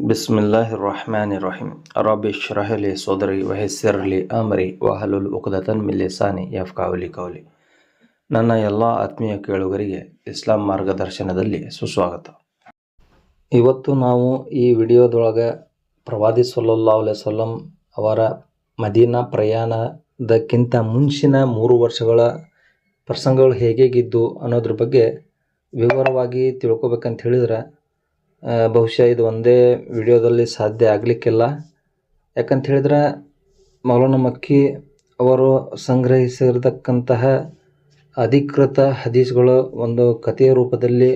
ಬಿಸ್ಮಿಲ್ಲಾಹಿರ್ ರಹ್ಮಾನಿರ್ ರಹೀಮ್. ರಬ್ಬಿ ಇಶ್ರಹ್ ಲಿ ಸದ್ರಿ ವಯಸ್ಸಿರ್ ಲಿ ಅಮ್ರಿ ವಹಲುಲ್ ಉಕ್ದತನ್ ಮಿನ್ ಲಿಸಾನಿ ಯಫ್ಕಹು ಕೌಲಿ. ನನ್ನ ಎಲ್ಲ ಆತ್ಮೀಯ ಕೇಳುಗರಿಗೆ ಇಸ್ಲಾಂ ಮಾರ್ಗದರ್ಶನದಲ್ಲಿ ಸುಸ್ವಾಗತ. ಇವತ್ತು ನಾವು ಈ ವಿಡಿಯೋದೊಳಗೆ ಪ್ರವಾದಿ ಸಲ್ಲಲ್ಲಾಹು ಅಲೈಹಿ ವಸಲ್ಲಂ ಅವರ ಮದೀನಾ ಪ್ರಯಾಣದಕ್ಕಿಂತ ಮುಂಚಿನ 3 ವರ್ಷಗಳ ಪ್ರಸಂಗಗಳು ಹೇಗಿದ್ದು ಅನ್ನೋದ್ರ ಬಗ್ಗೆ ವಿವರವಾಗಿ ತಿಳ್ಕೊಬೇಕಂತ ಹೇಳಿದ್ರೆ ಬಹುಶಃ ಇದು ಒಂದೇ ವಿಡಿಯೋದಲ್ಲಿ ಸಾಧ್ಯ ಆಗಲಿಕ್ಕಿಲ್ಲ. ಯಾಕಂತ ಹೇಳಿದ್ರೆ ಮೌಲಾನಾ ಮಕ್ಕಿ ಅವರು ಸಂಗ್ರಹಿಸಿರತಕ್ಕಂತಹ ಅಧಿಕೃತ ಹದೀಸ್ಗಳು ಒಂದು ಕಥೆಯ ರೂಪದಲ್ಲಿ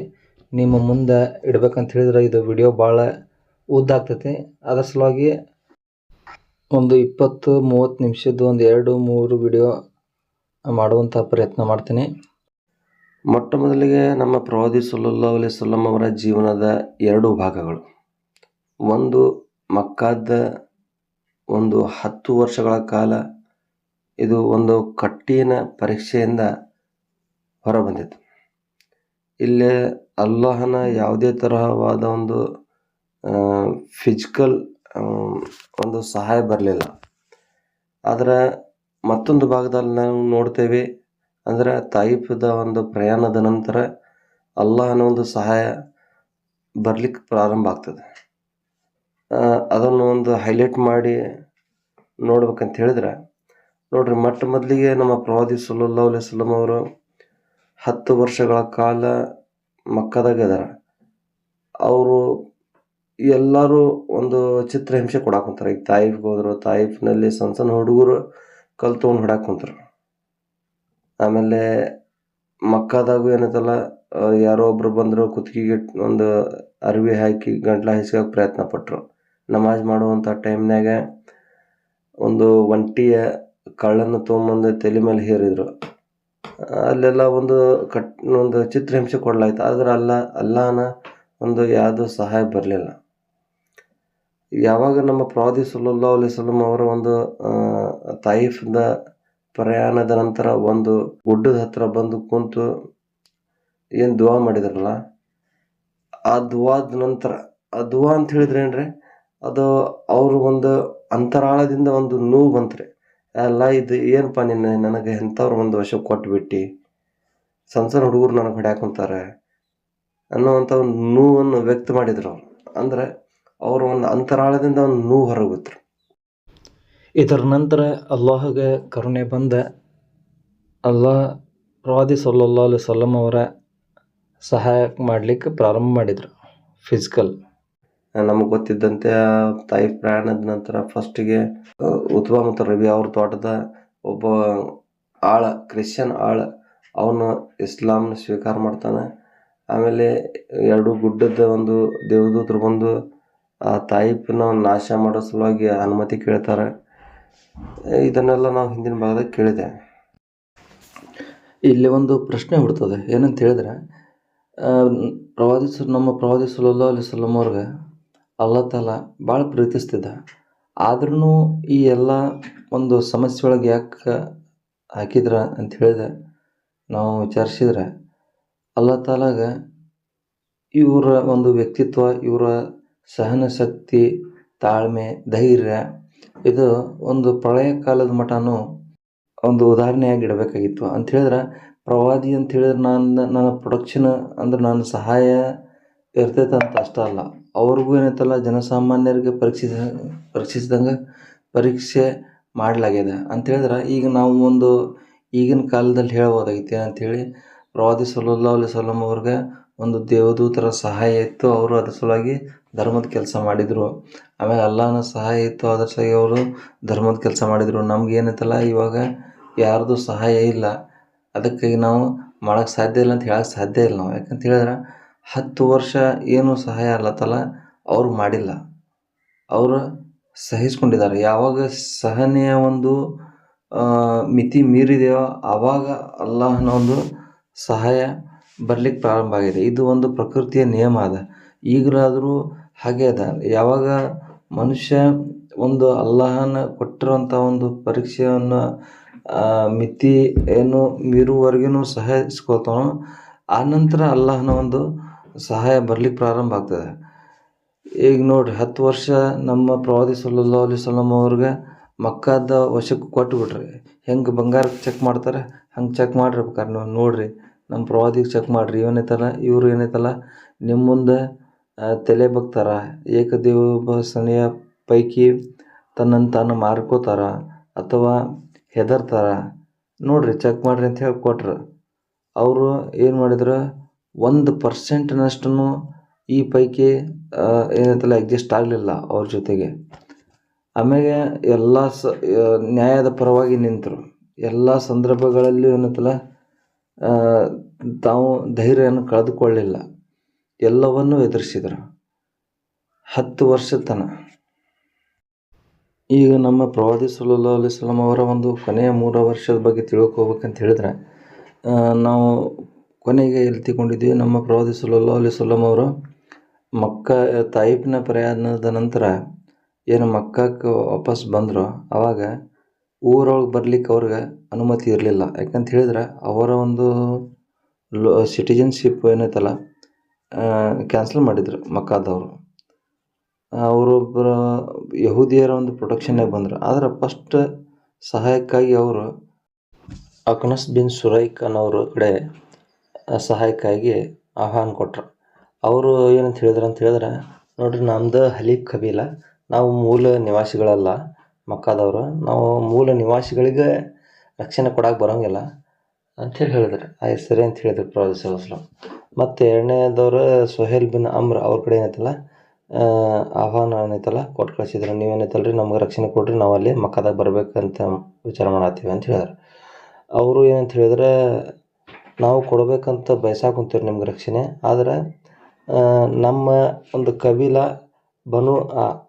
ನಿಮ್ಮ ಮುಂದೆ ಇಡಬೇಕಂತ ಹೇಳಿದ್ರೆ ಇದು ವಿಡಿಯೋ ಭಾಳ ಉದ್ದಾಗ್ತೈತಿ. ಅದರ ಸಲುವಾಗಿ ಒಂದು 20-30 ನಿಮಿಷದ್ದು ಒಂದು 2-3 ವಿಡಿಯೋ ಮಾಡುವಂಥ ಪ್ರಯತ್ನ ಮಾಡ್ತೀನಿ. ಮೊಟ್ಟ ಮೊದಲಿಗೆ ನಮ್ಮ ಪ್ರವಾದಿ ಸಲ್ಲಲ್ಲಾಹು ಅಲೈಹಿ ವಸಲ್ಲಂ ಅವರ ಜೀವನದ 2 ಭಾಗಗಳು. ಒಂದು ಮಕ್ಕಾದ ಒಂದು 10 ವರ್ಷಗಳ ಕಾಲ ಇದು ಒಂದು ಕಠಿಣ ಪರೀಕ್ಷೆಯಿಂದ ಹೊರಬಂದಿತ್ತು. ಇಲ್ಲಿ ಅಲ್ಲಾಹನ ಯಾವುದೇ ತರಹವಾದ ಒಂದು ಫಿಸಿಕಲ್ ಒಂದು ಸಹಾಯ ಬರಲಿಲ್ಲ. ಆದರೆ ಮತ್ತೊಂದು ಭಾಗದಲ್ಲಿ ನಾವು ನೋಡ್ತೇವೆ ಅಂದರೆ ತಾಯಿಫದ ಒಂದು ಪ್ರಯಾಣದ ನಂತರ ಅಲ್ಲಾಹನ ಒಂದು ಸಹಾಯ ಬರಲಿಕ್ಕೆ ಪ್ರಾರಂಭ ಆಗ್ತದೆ. ಅದನ್ನು ಒಂದು ಹೈಲೈಟ್ ಮಾಡಿ ನೋಡ್ಬೇಕಂತ ಹೇಳಿದ್ರೆ ನೋಡ್ರಿ, ಮೊಟ್ಟ ಮೊದಲಿಗೆ ನಮ್ಮ ಪ್ರವಾದಿ ಸಲ್ಲಲ್ಲಾಹು ಅಲೈಹಿ ವಸಲ್ಲಂ ಅವರು 10 ವರ್ಷಗಳ ಕಾಲ ಮಕ್ಕದಾಗ ಇದಾರ. ಅವರು ಎಲ್ಲರೂ ಒಂದು ಚಿತ್ರಹಿಂಸೆ ಕೊಡಾಕೊಂತಾರೆ. ಈಗ ತಾಯಿಫ್ಗೆ ಹೋದ್ರು, ತಾಯಿಫ್ನಲ್ಲಿ ಸಣ್ಣ ಸಣ್ಣ ಹುಡುಗರು ಕಲ್ ತೊಗೊಂಡು ಹೊಡ್ಯಾಕ ಕುಂತಾರೆ. ಆಮೇಲೆ ಮಕ್ಕದಾಗೂ ಏನೈತಲ್ಲ, ಯಾರೋ ಒಬ್ರು ಬಂದರು, ಕುತ್ತಿಗೆಗೆ ಒಂದು ಅರಿವಿ ಹಾಕಿ ಗಂಟ್ಲ ಹಾಯಿಸ್ಕೋಕೆ ಪ್ರಯತ್ನ ಪಟ್ಟರು. ನಮಾಜ್ ಮಾಡುವಂಥ ಟೈಮ್ನಾಗ ಒಂದು ಒಂಟಿಯ ಕಳ್ಳನ್ನು ತೊಗೊಂಬಂದು ತಲೆ ಮೇಲೆ ಹೇರಿದ್ರು. ಅಲ್ಲೆಲ್ಲ ಒಂದು ಚಿತ್ರಹಿಂಸೆ ಕೊಡಲಾಯ್ತು. ಆದರೆ ಅಲ್ಲಾಹನ ಒಂದು ಯಾವುದೂ ಸಹಾಯ ಬರಲಿಲ್ಲ. ಯಾವಾಗ ನಮ್ಮ ಪ್ರವಾದಿ ಸಲ್ಲಲ್ಲಾಹು ಅಲೈಹಿ ವಸಲ್ಲಂ ಅವರ ಒಂದು ತಾಯಿಫದ ಪ್ರಯಾಣದ ನಂತರ ಒಂದು ಗುಡ್ಡದ ಹತ್ರ ಬಂದು ಕುಂತು ಏನು ದುವಾ ಮಾಡಿದ್ರಲ್ಲ, ಆ ದುವಾದ ನಂತರ ಆ ದುವಾ ಅಂತ ಹೇಳಿದ್ರೆ ಏನ್ರಿ, ಅದು ಅವರು ಒಂದು ಅಂತರಾಳದಿಂದ ಒಂದು ನೋವು ಬಂತ್ರಿ. ಅಲ್ಲ, ಇದು ಏನಪ್ಪ ನನಗೆ ಎಂಥವ್ರು ಒಂದು ವಶ ಕೊಟ್ಬಿಟ್ಟು ಸಣ್ಣ ಸಣ್ಣ ಹುಡುಗರು ನನಗೆ ಹೊಡ್ಯಾಕೊಂತಾರೆ ಅನ್ನೋವಂಥ ಒಂದು ನೋವನ್ನು ವ್ಯಕ್ತ ಮಾಡಿದ್ರು ಅವರು. ಅಂದರೆ ಅವರು ಒಂದು ಅಂತರಾಳದಿಂದ ಒಂದು ನೋವು ಹೊರಗುತ್ರು. ಇದರ ನಂತರ ಅಲ್ಲಾಹಗೆ ಕರುಣೆ ಬಂದ ಅಲ್ಲಾಹ್ ಪ್ರವಾದಿ ಸಲ್ಲಲ್ಲಾಹು ಅಲೈಹಿ ವಸಲ್ಲಂ ಅವರ ಸಹಾಯ ಮಾಡಲಿಕ್ಕೆ ಪ್ರಾರಂಭ ಮಾಡಿದರು. ಫಿಸಿಕಲ್ ನಮಗೆ ಗೊತ್ತಿದ್ದಂತೆ ತಾಯಿಫ್ ಪ್ರಯಾಣದ ನಂತರ ಫಸ್ಟಿಗೆ ಉತ್ಬಾ ಮತ್ತು ರಬಿ ಅವ್ರ ತೋಟದ ಒಬ್ಬ ಕ್ರಿಶ್ಚಿಯನ್ ಅವನು ಇಸ್ಲಾಂನ ಸ್ವೀಕಾರ ಮಾಡ್ತಾನೆ. ಆಮೇಲೆ 2 ಗುಡ್ಡದ ಒಂದು ದೇವದೂತರು ಬಂದು ಆ ತಾಯಿಫ್ನ ನಾಶ ಮಾಡೋ ಸಲುವಾಗಿ ಅನುಮತಿ ಕೇಳ್ತಾರೆ. ಇದನ್ನೆಲ್ಲ ನಾವು ಹಿಂದಿನ ಭಾಗದಾಗ ಕೇಳಿದೆ. ಇಲ್ಲಿ ಒಂದು ಪ್ರಶ್ನೆ ಹುಡ್ತದೆ, ಏನಂತ ಹೇಳಿದ್ರೆ ನಮ್ಮ ಪ್ರವಾದಿ ಸಲ್ಲಲ್ಲಾಹು ಅಲೈಹಿ ವಸಲ್ಲಂ ಅವ್ರಿಗೆ ಅಲ್ಲಾಹ್ ತಾಲ ಭಾಳ ಪ್ರೀತಿಸ್ತಿದ್ದ. ಆದ್ರೂ ಈ ಎಲ್ಲ ಒಂದು ಸಮಸ್ಯೆ ಒಳಗೆ ಯಾಕೆ ಹಾಕಿದ್ರ ಅಂತ ಹೇಳಿದ್ರೆ ನಾವು ವಿಚಾರಿಸಿದ್ರೆ ಅಲ್ಲಾಹ್ ತಾಲಾಗ ಇವರ ಒಂದು ವ್ಯಕ್ತಿತ್ವ, ಇವರ ಸಹನ ಶಕ್ತಿ, ತಾಳ್ಮೆ, ಧೈರ್ಯ ಇದು ಒಂದು ಪ್ರಳಯ ಕಾಲದ ಮಟನೂ ಒಂದು ಉದಾಹರಣೆಯಾಗಿ ಇಡಬೇಕಾಗಿತ್ತು. ಅಂತ ಹೇಳಿದ್ರೆ ಪ್ರವಾದಿ ಅಂತ ಹೇಳಿದ್ರೆ ನನ್ನ ಪ್ರೊಡಕ್ಷನ್ ಅಂದ್ರೆ ನನ್ನ ಸಹಾಯ ಇರ್ತೈತೆ ಅಂತ ಅಷ್ಟೇ ಅಲ್ಲ, ಅವ್ರಿಗೂ ಏನೈತಲ್ಲ ಜನಸಾಮಾನ್ಯರಿಗೆ ಪರೀಕ್ಷಿಸಿದಂಗೆ ಪರೀಕ್ಷೆ ಮಾಡಲಾಗ್ಯದ. ಅಂತ ಹೇಳಿದ್ರೆ ಈಗ ನಾವು ಒಂದು ಈಗಿನ ಕಾಲದಲ್ಲಿ ಹೇಳ್ಬೋದಾಗಿತ್ತು ಏನಂತೇಳಿ, ಪ್ರವಾದಿ ಸಲ್ಲಲ್ಲಾಹು ಅಲೈಹಿ ವಸಲ್ಲಂ ಅವ್ರಿಗೆ ಒಂದು ದೇವದೂತರ ಸಹಾಯ ಇತ್ತು, ಅವರು ಅದ್ರ ಸಲುವಾಗಿ ಧರ್ಮದ ಕೆಲಸ ಮಾಡಿದರು. ಆಮೇಲೆ ಅಲ್ಲಾಹನ ಸಹಾಯ ಇತ್ತು, ಅದ್ರ ಸಲುವಾಗಿ ಅವರು ಧರ್ಮದ ಕೆಲಸ ಮಾಡಿದರು. ನಮ್ಗೆ ಏನೈತಲ್ಲ ಇವಾಗ ಯಾರ್ದು ಸಹಾಯ ಇಲ್ಲ, ಅದಕ್ಕಾಗಿ ನಾವು ಮಾಡೋಕ್ಕೆ ಸಾಧ್ಯ ಇಲ್ಲ ಅಂತ ಹೇಳಕ್ಕೆ ಸಾಧ್ಯ ಇಲ್ಲ ನಾವು. ಯಾಕಂತ ಹೇಳಿದ್ರೆ 10 ವರ್ಷ ಏನು ಸಹಾಯ ಅಲ್ಲತ್ತಲ್ಲ ಅವ್ರು ಮಾಡಿಲ್ಲ, ಅವರು ಸಹಿಸ್ಕೊಂಡಿದ್ದಾರೆ. ಯಾವಾಗ ಸಹನೆಯ ಒಂದು ಮಿತಿ ಮೀರಿದೆಯೋ ಆವಾಗ ಅಲ್ಲಾಹನ ಒಂದು ಸಹಾಯ ಬರ್ಲಿಕ್ಕೆ ಪ್ರಾರಂಭ ಆಗಿದೆ. ಇದು ಒಂದು ಪ್ರಕೃತಿಯ ನಿಯಮ ಅದ, ಈಗಲಾದರೂ ಹಾಗೆ ಅದ. ಯಾವಾಗ ಮನುಷ್ಯ ಒಂದು ಅಲ್ಲಾಹನ ಕೊಟ್ಟಿರೋಂಥ ಒಂದು ಪರೀಕ್ಷೆಯನ್ನು ಮಿತಿ ಏನು ಮೀರುವವರೆಗೂ ಸಹಿಸ್ಕೊತಾನೋ, ಆ ನಂತರ ಅಲ್ಲಾಹನ ಒಂದು ಸಹಾಯ ಬರ್ಲಿಕ್ಕೆ ಪ್ರಾರಂಭ ಆಗ್ತದೆ. ಈಗ ನೋಡ್ರಿ 10 ವರ್ಷ ನಮ್ಮ ಪ್ರವಾದಿ ಸಲ್ಲಲ್ಲಾಹು ಅಲೈಹಿ ವಸಲ್ಲಂ ಅವ್ರಿಗೆ ಮಕ್ಕಾದ ವಶಕ್ಕೆ ಕೊಟ್ಬಿಟ್ರಿ. ಹೆಂಗೆ ಬಂಗಾರಕ್ಕೆ ಚೆಕ್ ಮಾಡ್ತಾರೆ ಹಂಗೆ ಚೆಕ್ ಮಾಡಿರ್ಬೇಕಾರೆ ನೀವು ನೋಡ್ರಿ, ನಮ್ಮ ಪ್ರವಾದಿಗೆ ಚೆಕ್ ಮಾಡಿರಿ. ಇವರು ಏನೈತಲ್ಲ ನಿಮ್ಮ ಮುಂದೆ ತಲೆ ಬಗ್ತಾರ, ಏಕದೇವೋಪಾಸನೆಯ ಪೈಕಿ ತನ್ನನ್ನು ತಾನು ಮಾರ್ಕೋತಾರ ಅಥವಾ ಹೆದರ್ತಾರ ನೋಡ್ರಿ, ಚೆಕ್ ಮಾಡಿರಿ ಅಂತ ಹೇಳಿ ಕೊಟ್ರು. ಅವರು ಏನು ಮಾಡಿದ್ರು, 1% ಈ ಪೈಕಿ ಏನೈತಲ್ಲ ಅಡ್ಜಸ್ಟ್ ಆಗಲಿಲ್ಲ ಅವ್ರ ಜೊತೆಗೆ. ಆಮೇಲೆ ಎಲ್ಲ ನ್ಯಾಯದ ಪರವಾಗಿ ನಿಂತರು. ಎಲ್ಲ ಸಂದರ್ಭಗಳಲ್ಲಿಯೂ ಏನೈತಲ್ಲ ತಾವು ಧೈರ್ಯವನ್ನು ಕಳೆದುಕೊಳ್ಳಲಿಲ್ಲ, ಎಲ್ಲವನ್ನೂ ಎದುರಿಸಿದರು 10 ವರ್ಷದ ತನಕ. ಈಗ ನಮ್ಮ ಪ್ರವಾದಿ ಸಲ್ಲಲ್ಲಾಹು ಅಲೈಹಿ ವಸಲ್ಲಂ ಅವರ ಒಂದು ಕೊನೆಯ 3 ವರ್ಷದ ಬಗ್ಗೆ ತಿಳ್ಕೊಬೇಕಂತ ಹೇಳಿದ್ರೆ, ನಾವು ಕೊನೆಗೆ ಎಲ್ಲಿ ತಿಳ್ಕೊಂಡಿದ್ವಿ, ನಮ್ಮ ಪ್ರವಾದಿ ಸಲ್ಲಲ್ಲಾಹು ಅಲೈಹಿ ವಸಲ್ಲಂ ಅವರು ತಾಯಿಫಿನ ಪ್ರಯಾಣದ ನಂತರ ಏನು ಮಕ್ಕಕ್ಕೆ ವಾಪಸ್ ಬಂದರು, ಆವಾಗ ಊರೊಳಗೆ ಬರ್ಲಿಕ್ಕೆ ಅವ್ರಿಗೆ ಅನುಮತಿ ಇರಲಿಲ್ಲ. ಯಾಕಂತ ಹೇಳಿದ್ರೆ ಅವರ ಒಂದು ಸಿಟಿಜನ್ಶಿಪ್ ಏನೈತಲ್ಲ ಕ್ಯಾನ್ಸಲ್ ಮಾಡಿದರು ಮಕ್ಕಾದವರು. ಅವರೊಬ್ಬರ ಯಹೂದಿಯರ ಒಂದು ಪ್ರೊಟೆಕ್ಷನ್ನಾಗ ಬಂದರು. ಆದರೆ ಫಸ್ಟ್ ಸಹಾಯಕ್ಕಾಗಿ ಅವರು ಅಕ್ನಸ್ ಬಿನ್ ಸುರೈಕ್ ಅನ್ನೋರ ಕಡೆ ಸಹಾಯಕ್ಕಾಗಿ ಆಹ್ವಾನ ಕೊಟ್ಟರು. ಅವರು ಏನಂತ ಹೇಳಿದ್ರೆ, ನೋಡ್ರಿ, ನಮ್ದು ಹಲೀಫ್ ಕಬೀಲ, ನಾವು ಮೂಲ ನಿವಾಸಿಗಳಲ್ಲ ಮಕ್ಕಾದವರು, ನಾವು ಮೂಲ ನಿವಾಸಿಗಳಿಗೆ ರಕ್ಷಣೆ ಕೊಡಕ್ಕೆ ಬರೋಂಗಿಲ್ಲ ಅಂಥೇಳಿ ಹೇಳಿದ್ರು. ಆಯ್ತು ಸರಿ ಅಂತ ಹೇಳಿದ್ರು ಪ್ರವಾದಿ ಸಲ್ಲಲ್ಲಾಹು ಅಲೈಹಿ ವಸಲ್ಲಂ. ಮತ್ತು ಎರಡನೇದವರು ಸುಹೈಲ್ ಬಿನ್ ಅಮ್ರ್ ಅವ್ರ ಕಡೆ ಏನೈತಲ್ಲ ಆಹ್ವಾನ ಏನೈತಲ್ಲ ಕೊಟ್ಟು ಕಳಿಸಿದ್ರು. ನೀವೇನೈತಲ್ರಿ ನಮ್ಗೆ ರಕ್ಷಣೆ ಕೊಡ್ರಿ, ನಾವು ಅಲ್ಲಿ ಮಕ್ಕದಾಗ ಬರ್ಬೇಕಂತ ವಿಚಾರ ಮಾಡತ್ತೀವಿ ಅಂತ ಹೇಳಿದ್ರು. ಅವರು ಏನಂತ ಹೇಳಿದ್ರೆ, ನಾವು ಕೊಡಬೇಕಂತ ಬಯಸಾಕ ಕುಂತೀವಿ ನಿಮ್ಗೆ ರಕ್ಷಣೆ, ಆದರೆ ನಮ್ಮ ಒಂದು ಕಬೀಲ ಬನು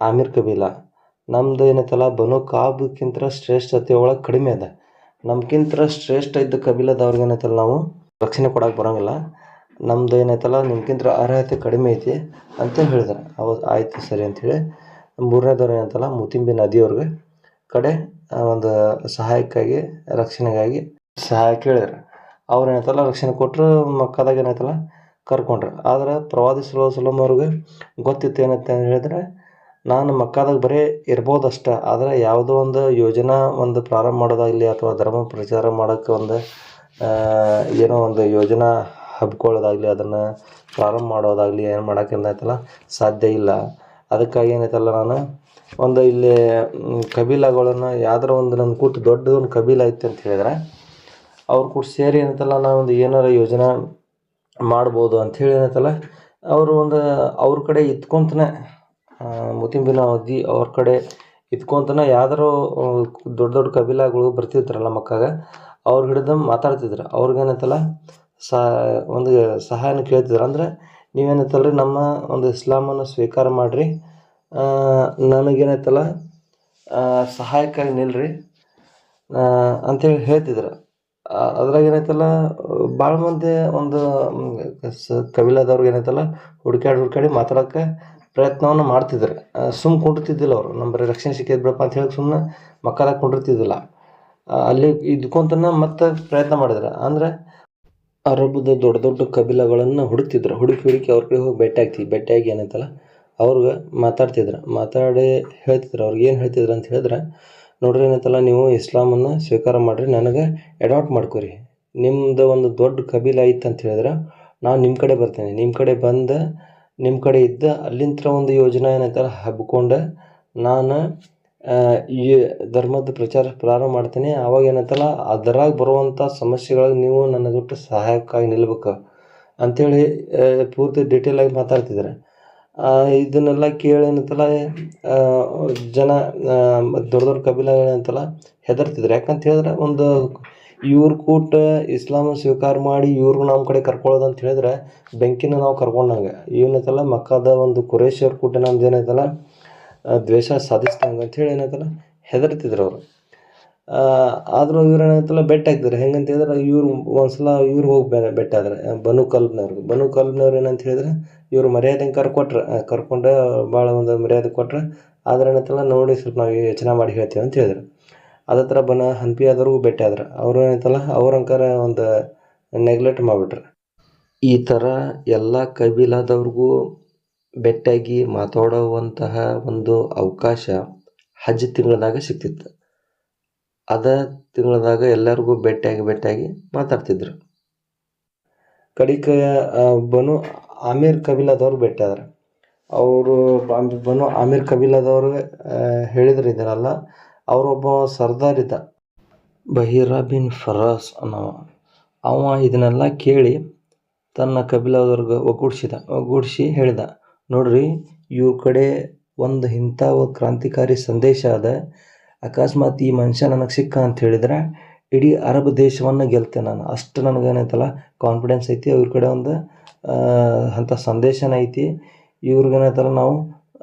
ಆಮಿರ್ ಕಬೀಲ, ನಮ್ದು ಏನೈತಲ್ಲ ಬನು ಕಾಬ್ಗಿಂತ ಶ್ರೇಷ್ಠತೆ ಒಳಗೆ ಕಡಿಮೆ ಅದ. ನಮ್ಗಿಂತ ಶ್ರೇಷ್ಠ ಇದ್ದ ಕಬೀಲದವ್ರಿಗೆ ಏನೈತಲ್ಲ ನಾವು ರಕ್ಷಣೆ ಕೊಡಕ್ಕೆ ಬರೋಂಗಿಲ್ಲ, ನಮ್ದು ಏನೈತಲ್ಲ ನಿಮ್ಗಿಂತ ಅರ್ಹತೆ ಕಡಿಮೆ ಐತಿ ಅಂತೇಳಿ ಹೇಳಿದ್ರು. ಹೌದು, ಆಯಿತು ಸರಿ ಅಂಥೇಳಿ ಮೂರನೇದವ್ರು ಏನಂತಲ್ಲ ಮುತಿಂಬಿ ನದಿಯವ್ರಿಗೆ ಕಡೆ ಒಂದು ಸಹಾಯಕ್ಕಾಗಿ ರಕ್ಷಣೆಗಾಗಿ ಸಹಾಯ ಕೇಳಿದ್ರು. ಅವ್ರು ಏನೈತಲ್ಲ ರಕ್ಷಣೆ ಕೊಟ್ಟರು, ಮಕ್ಕದಾಗ ಏನೈತಲ್ಲ ಕರ್ಕೊಂಡ್ರು. ಆದರೆ ಪ್ರವಾದಿ ಸಲ್ಲಲ್ಲಾಹು ಅಲೈಹಿ ವಸಲ್ಲಂ ಅವ್ರಿಗೆ ಗೊತ್ತಿತ್ತು ಏನಂತ ಹೇಳಿದ್ರೆ, ನಾನು ಮಕ್ಕಾದಾಗ ಬರೀ ಇರ್ಬೋದಷ್ಟ, ಆದರೆ ಯಾವುದೋ ಒಂದು ಯೋಜನಾ ಒಂದು ಪ್ರಾರಂಭ ಮಾಡೋದಾಗಲಿ ಅಥವಾ ಧರ್ಮ ಪ್ರಚಾರ ಮಾಡೋಕ್ಕೆ ಒಂದು ಏನೋ ಒಂದು ಯೋಜನಾ ಹಬ್ಕೊಳ್ಳೋದಾಗಲಿ, ಅದನ್ನು ಪ್ರಾರಂಭ ಮಾಡೋದಾಗಲಿ ಏನು ಮಾಡೋಕ್ಕೆ ಏನೈತಲ್ಲ ಸಾಧ್ಯ ಇಲ್ಲ. ಅದಕ್ಕಾಗಿ ಏನೈತಲ್ಲ ನಾನು ಒಂದು ಇಲ್ಲಿ ಕಬೀಲಗಳನ್ನು ಯಾವ್ದಾರ ಒಂದು ನನ್ನ ಕೂತು ದೊಡ್ಡ ಒಂದು ಕಬೀಲ ಐತೆ ಅಂತ ಹೇಳಿದ್ರೆ ಅವ್ರು ಕೂಡ ಸೇರಿ ಏನೈತಲ್ಲ ನಾವೊಂದು ಏನಾರ ಯೋಜನೆ ಮಾಡ್ಬೋದು ಅಂಥೇಳಿ ಏನೈತಲ್ಲ ಅವರು ಅವ್ರ ಕಡೆ ಇದ್ಕೊಂತನೇ ಮುತಿಂಬಿನ ನದಿ ಅವ್ರ ಕಡೆ ಇದ್ಕೊಂತನೇ ಯಾವ್ದಾರು ದೊಡ್ಡ ದೊಡ್ಡ ಕಬೀಲಗಳು ಬರ್ತಿರ್ತಾರಲ್ಲ ಮಕ್ಕಾಗ, ಅವ್ರ ಹಿಡಿದು ಮಾತಾಡ್ತಿದ್ರು. ಅವ್ರಿಗೇನೈತಲ್ಲ ಒಂದು ಸಹಾಯನ ಕೇಳ್ತಿದ್ರು. ಅಂದರೆ ನೀವೇನೈತಲ್ರಿ ನಮ್ಮ ಒಂದು ಇಸ್ಲಾಮನ್ನು ಸ್ವೀಕಾರ ಮಾಡಿರಿ, ನನಗೇನೈತಲ್ಲ ಸಹಾಯಕ್ಕಾಗಿ ನಿಲ್ರಿ ಅಂಥೇಳಿ ಹೇಳ್ತಿದ್ರು. ಅದ್ರಾಗ ಏನೈತಲ್ಲ ಭಾಳ ಮಂದಿ ಒಂದು ಕಬೀಲದವ್ರಿಗೆ ಏನೈತಲ್ಲ ಹುಡುಕಾಡಿ ಮಾತಾಡೋಕ್ಕೆ ಪ್ರಯತ್ನವನ್ನು ಮಾಡ್ತಿದ್ರು. ಕುಂಡಿರ್ತಿದ್ದಿಲ್ಲ ಅವರು, ನಮ್ಮ ಬರೀ ರಕ್ಷಣೆ ಸಿಕ್ಕಿದ್ ಬಿಡಪ್ಪ ಅಂತ ಹೇಳಿ ಸುಮ್ಮನೆ ಮಕ್ಕದಾಗ ಕುಂಡಿರ್ತಿದ್ದಿಲ್ಲ, ಅಲ್ಲಿ ಇದ್ಕೊಂತನ ಮತ್ತೆ ಪ್ರಯತ್ನ ಮಾಡಿದ್ರು. ಅಂದರೆ ಅರಬ್ದ ದೊಡ್ಡ ದೊಡ್ಡ ಕಬೀಲಗಳನ್ನು ಹುಡುಕಿ ಅವ್ರ ಕಡೆ ಹೋಗಿ ಭೇಟಿಯಾಗಿ ಏನೈತಲ್ಲ ಅವ್ರಿಗೆ ಮಾತಾಡಿ ಹೇಳ್ತಿದ್ರು. ಅವ್ರಿಗೆ ಏನು ಹೇಳ್ತಿದ್ರು ಅಂತ ಹೇಳಿದ್ರೆ, ನೋಡ್ರಿ ಏನೈತಲ್ಲ ನೀವು ಇಸ್ಲಾಮನ್ನು ಸ್ವೀಕಾರ ಮಾಡಿರಿ, ನನಗೆ ಅಡಾಪ್ಟ್ ಮಾಡ್ಕೊರಿ, ನಿಮ್ಮದು ಒಂದು ದೊಡ್ಡ ಕಬೀಲ ಐತೆ ಅಂತ ಹೇಳಿದ್ರೆ ನಾನು ನಿಮ್ಮ ಕಡೆ ಬರ್ತೇನೆ, ನಿಮ್ಮ ಕಡೆ ಬಂದು ನಿಮ್ಮ ಕಡೆ ಇದ್ದ ಅಲ್ಲಿಂದ ಒಂದು ಯೋಜನೆ ಏನೈತಲ್ಲ ಹಬ್ಕೊಂಡು ನಾನು ಈ ಧರ್ಮದ ಪ್ರಚಾರ ಪ್ರಾರಂಭ ಮಾಡ್ತೀನಿ. ಆವಾಗ ಏನೈತಲ್ಲ ಅದರಾಗ ಬರುವಂಥ ಸಮಸ್ಯೆಗಳಿಗೆ ನೀವು ನನಗೊಟ್ಟು ಸಹಾಯಕ್ಕಾಗಿ ನಿಲ್ಬೇಕು ಅಂಥೇಳಿ ಪೂರ್ತಿ ಡೀಟೇಲಾಗಿ ಮಾತಾಡ್ತಿದ್ದಾರೆ. ಇದನ್ನೆಲ್ಲ ಕೇಳಿ ಏನಂತಲ್ಲ ಜನ ದೊಡ್ಡ ದೊಡ್ಡ ಕಬೀಲಗಳೇನಂತಲ್ಲ ಹೆದರ್ತಿದ್ರು. ಯಾಕಂತ ಹೇಳಿದ್ರೆ ಒಂದು ಇವ್ರ ಕೂಟ ಇಸ್ಲಾಮ ಸ್ವೀಕಾರ ಮಾಡಿ ಇವ್ರಿಗೂ ನಮ್ಮ ಕಡೆ ಕರ್ಕೊಳ್ಳೋದು ಅಂತ ಹೇಳಿದ್ರೆ ಬೆಂಕಿನ ನಾವು ಕರ್ಕೊಂಡಂಗೆ. ಏನೈತಲ್ಲ ಮಕ್ಕಾದ ಒಂದು ಕುರೇಶಿಯವ್ರ ಕೂಟ ನಮ್ದು ಏನೈತಲ್ಲ ದ್ವೇಷ ಸಾಧಿಸ್ದಂಗೆ ಅಂಥೇಳಿ ಏನೈತಲ್ಲ ಹೆದರ್ತಿದ್ರು ಅವರು. ಆದರೂ ಇವ್ರು ಏನೈತಲ್ಲ ಬೆಟ್ಟ ಆಗ್ತಿದ್ರು. ಹೆಂಗಂತ ಹೇಳಿದ್ರೆ ಇವ್ರು ಒಂದ್ಸಲ ಇವ್ರು ಹೋಗಿ ಬೆಟ್ಟ ಆದ್ರೆ ಬನು ಕಲ್ಬ್ನವ್ರು ಏನಂತ ಹೇಳಿದ್ರೆ ಇವರು ಮರ್ಯಾದೆ ಕರ್ಕೊಂಡು ಭಾಳ ಒಂದು ಮರ್ಯಾದೆ ಕೊಟ್ರೆ, ಆದ್ರೆ ಏನೈತಲ್ಲ ನೋಡಿ ಸ್ವಲ್ಪ ನಾವು ಯೋಚನೆ ಮಾಡಿ ಹೇಳ್ತೀವಿ ಅಂತ ಹೇಳಿದ್ರು. ಅದೇ ಥರ ಹಂಪಿ ಆದವ್ರಿಗೂ ಭೇಟಿ ಆದ್ರೆ ಅವರು ಏನೈತಲ್ಲ ಅವ್ರಂಕಾರ ಒಂದು ನೆಗ್ಲೆಕ್ಟ್ ಮಾಡಿಬಿಟ್ರು. ಈ ಥರ ಎಲ್ಲ ಕಬೀಲಾದವ್ರಿಗೂ ಭೇಟಿಯಾಗಿ ಮಾತಾಡುವಂತಹ ಒಂದು ಅವಕಾಶ ಹಜ್ ತಿಂಗಳದಾಗ ಸಿಗ್ತಿತ್ತು. ಅದ ತಿಂಗಳದಾಗ ಎಲ್ಲರಿಗೂ ಭೇಟಿಯಾಗಿ ಮಾತಾಡ್ತಿದ್ರು. ಕಡಿಕ ಬನು ಆಮೀರ್ ಕಬೀಲಾದವ್ರು ಭೇಟಿಯಾದ್ರು. ಅವರು ಬನು ಆಮೀರ್ ಕಬೀಲಾದವ್ರು ಹೇಳಿದ್ರು ಇದನ್ನೆಲ್ಲ. ಅವರೊಬ್ಬ ಸರ್ದಾರ್ ಇದ್ದ, ಬಹೀರಾ ಬಿನ್ ಫರಾಸ್ ಅನ್ನೋ. ಅವ ಇದನ್ನೆಲ್ಲ ಕೇಳಿ ತನ್ನ ಕಬೀಲಾದವ್ರಿಗೆ ಒಗ್ಗೂಡಿಸಿ ಹೇಳಿದ, ನೋಡ್ರಿ, ಇವ್ರ ಕಡೆ ಒಂದು ಇಂಥ ಕ್ರಾಂತಿಕಾರಿ ಸಂದೇಶ ಅದ. ಅಕಸ್ಮಾತ್ ಈ ಮನುಷ್ಯ ನನಗೆ ಸಿಕ್ಕ ಅಂತ ಹೇಳಿದ್ರೆ ಇಡೀ ಅರಬ್ ದೇಶವನ್ನು ಗೆಲ್ತೇನೆ ನಾನು. ಅಷ್ಟು ನನಗೇನೈತಲ್ಲ ಕಾನ್ಫಿಡೆನ್ಸ್ ಐತಿ. ಅವ್ರ ಕಡೆ ಒಂದು ಅಂಥ ಸಂದೇಶನ ಐತಿ. ಇವ್ರಿಗೇನೈತಲ್ಲ ನಾವು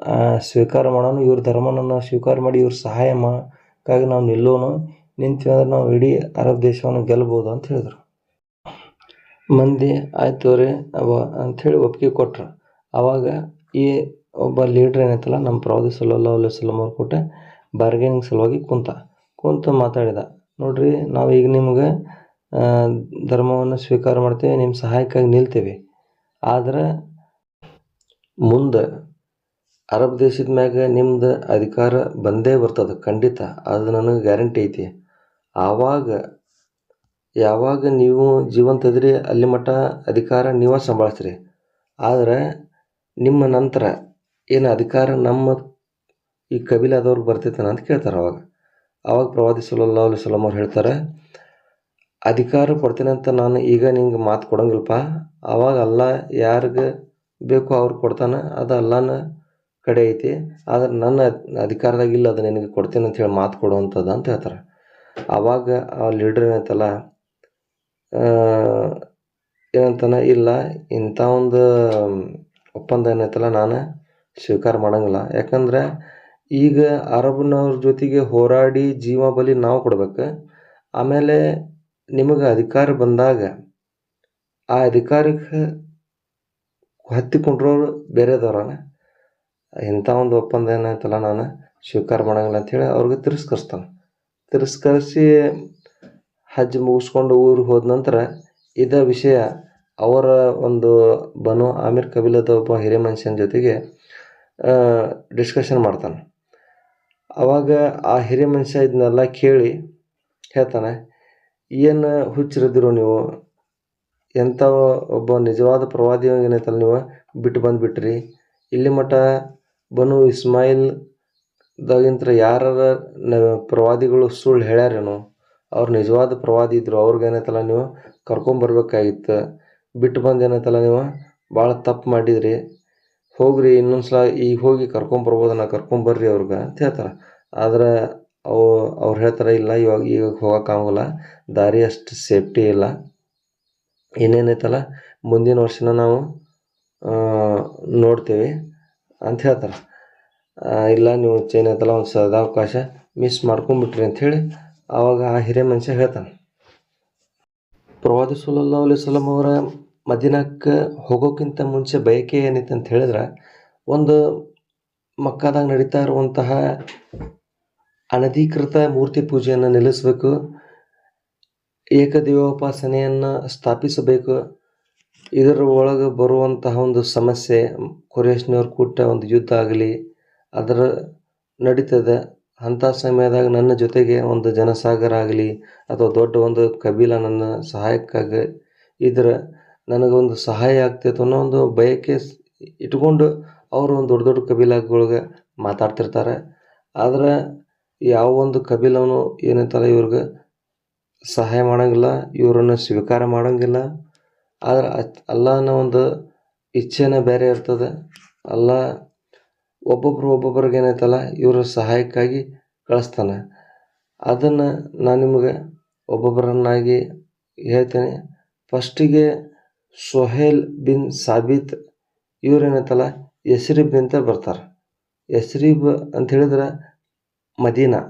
ಸ್ವೀಕಾರ ಮಾಡೋಣ, ಇವ್ರ ಧರ್ಮನ ಸ್ವೀಕಾರ ಮಾಡಿ ಇವ್ರ ಸಹಾಯಕ್ಕಾಗಿ ನಾವು ನಿಂತೀವಿ ಅಂದ್ರೆ ನಾವು ಇಡೀ ಅರಬ್ ದೇಶವನ್ನು ಗೆಲ್ಬೋದು ಅಂತ ಹೇಳಿದ್ರು. ಮಂದಿ ಆಯ್ತು ರೀ ಅಂಥೇಳಿ ಒಪ್ಪಿಗೆ ಕೊಟ್ರು. ಆವಾಗ ಈ ಒಬ್ಬ ಲೀಡ್ರ್ ಏನೈತಲ್ಲ, ನಮ್ಮ ಪ್ರವಾದಿ ಸಲ್ಲಲ್ಲಾಹು ಅಲೈಹಿ ವಸಲ್ಲಂ ಅವ್ರ ಕೂಟ ಬಾರ್ಗೇನಿಂಗ್ ಸಲುವಾಗಿ ಕುಂತ ಮಾತಾಡಿದ. ನೋಡ್ರಿ, ನಾವು ಈಗ ನಿಮ್ಗೆ ಧರ್ಮವನ್ನು ಸ್ವೀಕಾರ ಮಾಡ್ತೇವೆ, ನಿಮ್ಮ ಸಹಾಯಕ್ಕಾಗಿ ನಿಲ್ತೇವೆ. ಆದ್ರೆ ಮುಂದೆ ಅರಬ್ ದೇಶದ ಮ್ಯಾಗ ನಿಮ್ದು ಅಧಿಕಾರ ಬಂದೇ ಬರ್ತದೆ ಖಂಡಿತ, ಅದು ನನಗೆ ಗ್ಯಾರಂಟಿ ಐತಿ. ಯಾವಾಗ ನೀವು ಜೀವಂತದ್ರಿ ಅಲ್ಲಿ ಮಟ್ಟ ಅಧಿಕಾರ ನೀವೇ ಸಂಭಾಳಿಸ್ರಿ. ಆದರೆ ನಿಮ್ಮ ನಂತರ ಏನು ಅಧಿಕಾರ ನಮ್ಮ ಈ ಕಬೀಲಾದವ್ರಿಗೆ ಬರ್ತೈತೇನ ಅಂತ ಕೇಳ್ತಾರೆ. ಆವಾಗ ಪ್ರವಾದಿ ಸಲ್ಲಲ್ಲಾಹು ಅಲೈಹಿ ವಸಲ್ಲಂ ಅವ್ರು ಹೇಳ್ತಾರೆ, ಅಧಿಕಾರ ಕೊಡ್ತೇನೆ ಅಂತ ನಾನು ಈಗ ನಿಂಗೆ ಮಾತು ಕೊಡಂಗಿಲ್ಲಪ್ಪ. ಆವಾಗ ಅಲ್ಲ ಯಾರಿಗೆ ಬೇಕೋ ಅವ್ರಿಗೆ ಕೊಡ್ತಾನೆ, ಅದು ಅಲ್ಲಾನ ಕಡೆ ಐತಿ. ಆದರೆ ನನ್ನ ಅಧಿಕಾರದಾಗ ಇಲ್ಲ, ಅದು ನಿನಗೆ ಕೊಡ್ತೇನೆ ಅಂತ ಹೇಳಿ ಮಾತು ಕೊಡುವಂಥದ್ದು ಅಂತ ಹೇಳ್ತಾರೆ. ಆವಾಗ ಆ ಲೀಡ್ರ್ ಏನಂತಲ್ಲ ಏನಂತಾನೆ, ಇಲ್ಲ, ಇಂಥ ಒಂದು ಒಪ್ಪಂದ ಏನೈತಲ್ಲ ನಾನು ಸ್ವೀಕಾರ ಮಾಡೋಂಗಿಲ್ಲ. ಯಾಕಂದ್ರೆ ಈಗ ಅರಬ್ನವ್ರ ಜೊತೆಗೆ ಹೋರಾಡಿ ಜೀವ ಬಲಿ ನಾವು ಕೊಡ್ಬೇಕು. ಆಮೇಲೆ ನಿಮಗೆ ಅಧಿಕಾರ ಬಂದಾಗ ಆ ಅಧಿಕಾರಕ್ಕೆ ಹತ್ತಿಕೊಂಡ್ರೋರು ಬೇರೆದವ್ರನ. ಇಂಥ ಒಂದು ಒಪ್ಪಂದ ಏನೈತಲ್ಲ ನಾನು ಸ್ವೀಕಾರ ಮಾಡೋಂಗಿಲ್ಲ ಅಂಥೇಳಿ ಅವ್ರಿಗೆ ತಿರಸ್ಕರಿಸಿ ಹಜ್ ಮುಗಿಸ್ಕೊಂಡು ಊರಿಗೆ ಹೋದ ನಂತರ ಇದೇ ವಿಷಯ ಅವರ ಒಂದು ಬನು ಆಮೀರ್ ಕಬೀಲದ ಒಬ್ಬ ಹಿರಿಯ ಮನುಷ್ಯನ ಜೊತೆಗೆ ಡಿಸ್ಕಷನ್ ಮಾಡ್ತಾನೆ. ಆವಾಗ ಆ ಹಿರಿಯ ಮನುಷ್ಯ ಇದನ್ನೆಲ್ಲ ಕೇಳಿ ಹೇಳ್ತಾನೆ, ಏನು ಹುಚ್ಚರಿದ್ದೀರೋ ನೀವು, ಎಂಥ ಒಬ್ಬ ನಿಜವಾದ ಪ್ರವಾದಿ ಏನೈತಲ್ಲ ನೀವು ಬಿಟ್ಟು ಬಂದುಬಿಟ್ರಿ. ಇಲ್ಲಿ ಮಟ್ಟ ಬನು ಇಸ್ಮಾಯಿಲ್ದಾಗಿಂತ ಯಾರ ಪ್ರವಾದಿಗಳು ಸುಳ್ಳು ಹೇಳ್ಯಾರೇನು? ಅವ್ರು ನಿಜವಾದ ಪ್ರವಾದಿ ಇದ್ರು, ಅವ್ರಿಗೇನೈತಲ್ಲ ನೀವು ಕರ್ಕೊಂಬರ್ಬೇಕಾಗಿತ್ತು. ಬಿಟ್ಟು ಬಂದು ಏನೈತಲ್ಲ ನೀವು ಭಾಳ ತಪ್ಪು ಮಾಡಿದ್ರಿ. ಹೋಗ್ರಿ, ಇನ್ನೊಂದು ಸಲ ಈಗ ಹೋಗಿ ಕರ್ಕೊಂಬರ್ಬೋದು, ಕರ್ಕೊಂಬರ್ರಿ ಅವ್ರಿಗೆ ಅಂತ ಹೇಳ್ತಾರೆ. ಆದರೆ ಅವ್ರು ಹೇಳ್ತಾರೆ, ಇಲ್ಲ, ಈಗ ಹೋಗೋಕ್ಕಾಗಲ್ಲ, ದಾರಿ ಅಷ್ಟು ಸೇಫ್ಟಿ ಇಲ್ಲ, ಏನೇನೈತಲ್ಲ ಮುಂದಿನ ವರ್ಷನ ನಾವು ನೋಡ್ತೇವೆ ಅಂತ ಹೇಳ್ತಾರೆ. ಇಲ್ಲ, ನೀವು ಏನೈತಲ್ಲ ಒಂದು ಸದಾವಕಾಶ ಮಿಸ್ ಮಾಡ್ಕೊಂಬಿಟ್ರಿ ಅಂಥೇಳಿ ಆವಾಗ ಆ ಹಿರಿಯ ಮನುಷ್ಯ ಹೇಳ್ತಾನೆ. ಪ್ರವಾದಿ ಸಲ್ಲಲ್ಲಾಹು ಅಲೈಹಿ ವಸಲ್ಲಂ ಅವರ ಮದೀನಾಕ್ಕೆ ಹೋಗೋಕ್ಕಿಂತ ಮುಂಚೆ ಬಯಕೆ ಏನೈತೆ ಅಂತ ಹೇಳಿದ್ರೆ, ಒಂದು ಮಕ್ಕಾದಾಗ ನಡೀತಾ ಇರುವಂತಹ ಅನಧಿಕೃತ ಮೂರ್ತಿ ಪೂಜೆಯನ್ನು ನಿಲ್ಲಿಸಬೇಕು, ಏಕದೇವೋಪಾಸನೆಯನ್ನು ಸ್ಥಾಪಿಸಬೇಕು. ಇದರ ಒಳಗೆ ಬರುವಂತಹ ಒಂದು ಸಮಸ್ಯೆ, ಕುರೈಶ್ನವ್ರ ಕೂಟ ಒಂದು ಯುದ್ಧ ಆಗಲಿ ಅದರ ನಡೀತದೆ. ಅಂಥ ಸಮಯದಾಗ ನನ್ನ ಜೊತೆಗೆ ಒಂದು ಜನಸಾಗರ ಆಗಲಿ ಅಥವಾ ದೊಡ್ಡ ಒಂದು ಕಬೀಲ ನನ್ನ ಸಹಾಯಕ್ಕಾಗಿ ಇದ್ರೆ ನನಗೊಂದು ಸಹಾಯ ಆಗ್ತೈತೆ ಅನ್ನೋ ಒಂದು ಬಯಕೆ ಇಟ್ಕೊಂಡು ಅವರು ಒಂದು ದೊಡ್ಡ ಕಬೀಲಾಗಳಿಗೆ ಮಾತಾಡ್ತಿರ್ತಾರೆ. ಆದರೆ ಯಾವ ಒಂದು ಕಬೀಲವನು ಏನೈತಲ್ಲ ಇವ್ರಿಗೆ ಸಹಾಯ ಮಾಡೋಂಗಿಲ್ಲ, ಇವರನ್ನು ಸ್ವೀಕಾರ ಮಾಡೋಂಗಿಲ್ಲ. ಆದರೆ ಅಲ್ಲಾನ ಒಂದು ಇಚ್ಛೆನೇ ಬೇರೆ ಇರ್ತದೆ. ಅಲ್ಲ ಒಬ್ಬೊಬ್ರಿಗೆ ಏನೈತಲ್ಲ ಇವ್ರ ಸಹಾಯಕ್ಕಾಗಿ ಕಳಿಸ್ತಾನೆ. ಅದನ್ನು ನಾನು ನಿಮಗೆ ಒಬ್ಬೊಬ್ಬರನ್ನಾಗಿ ಹೇಳ್ತೇನೆ. ಫಸ್ಟಿಗೆ ಸುಹೈಲ್ ಬಿನ್ ಸಾಬಿತ್ ಇವ್ರೇನೈತಲ್ಲ ಯಸ್ರಿಬ್ ಅಂತ ಬರ್ತಾರೆ. ಯಸ್ರಿಬ್ ಅಂತ ಹೇಳಿದ್ರೆ ಮದೀನಾ.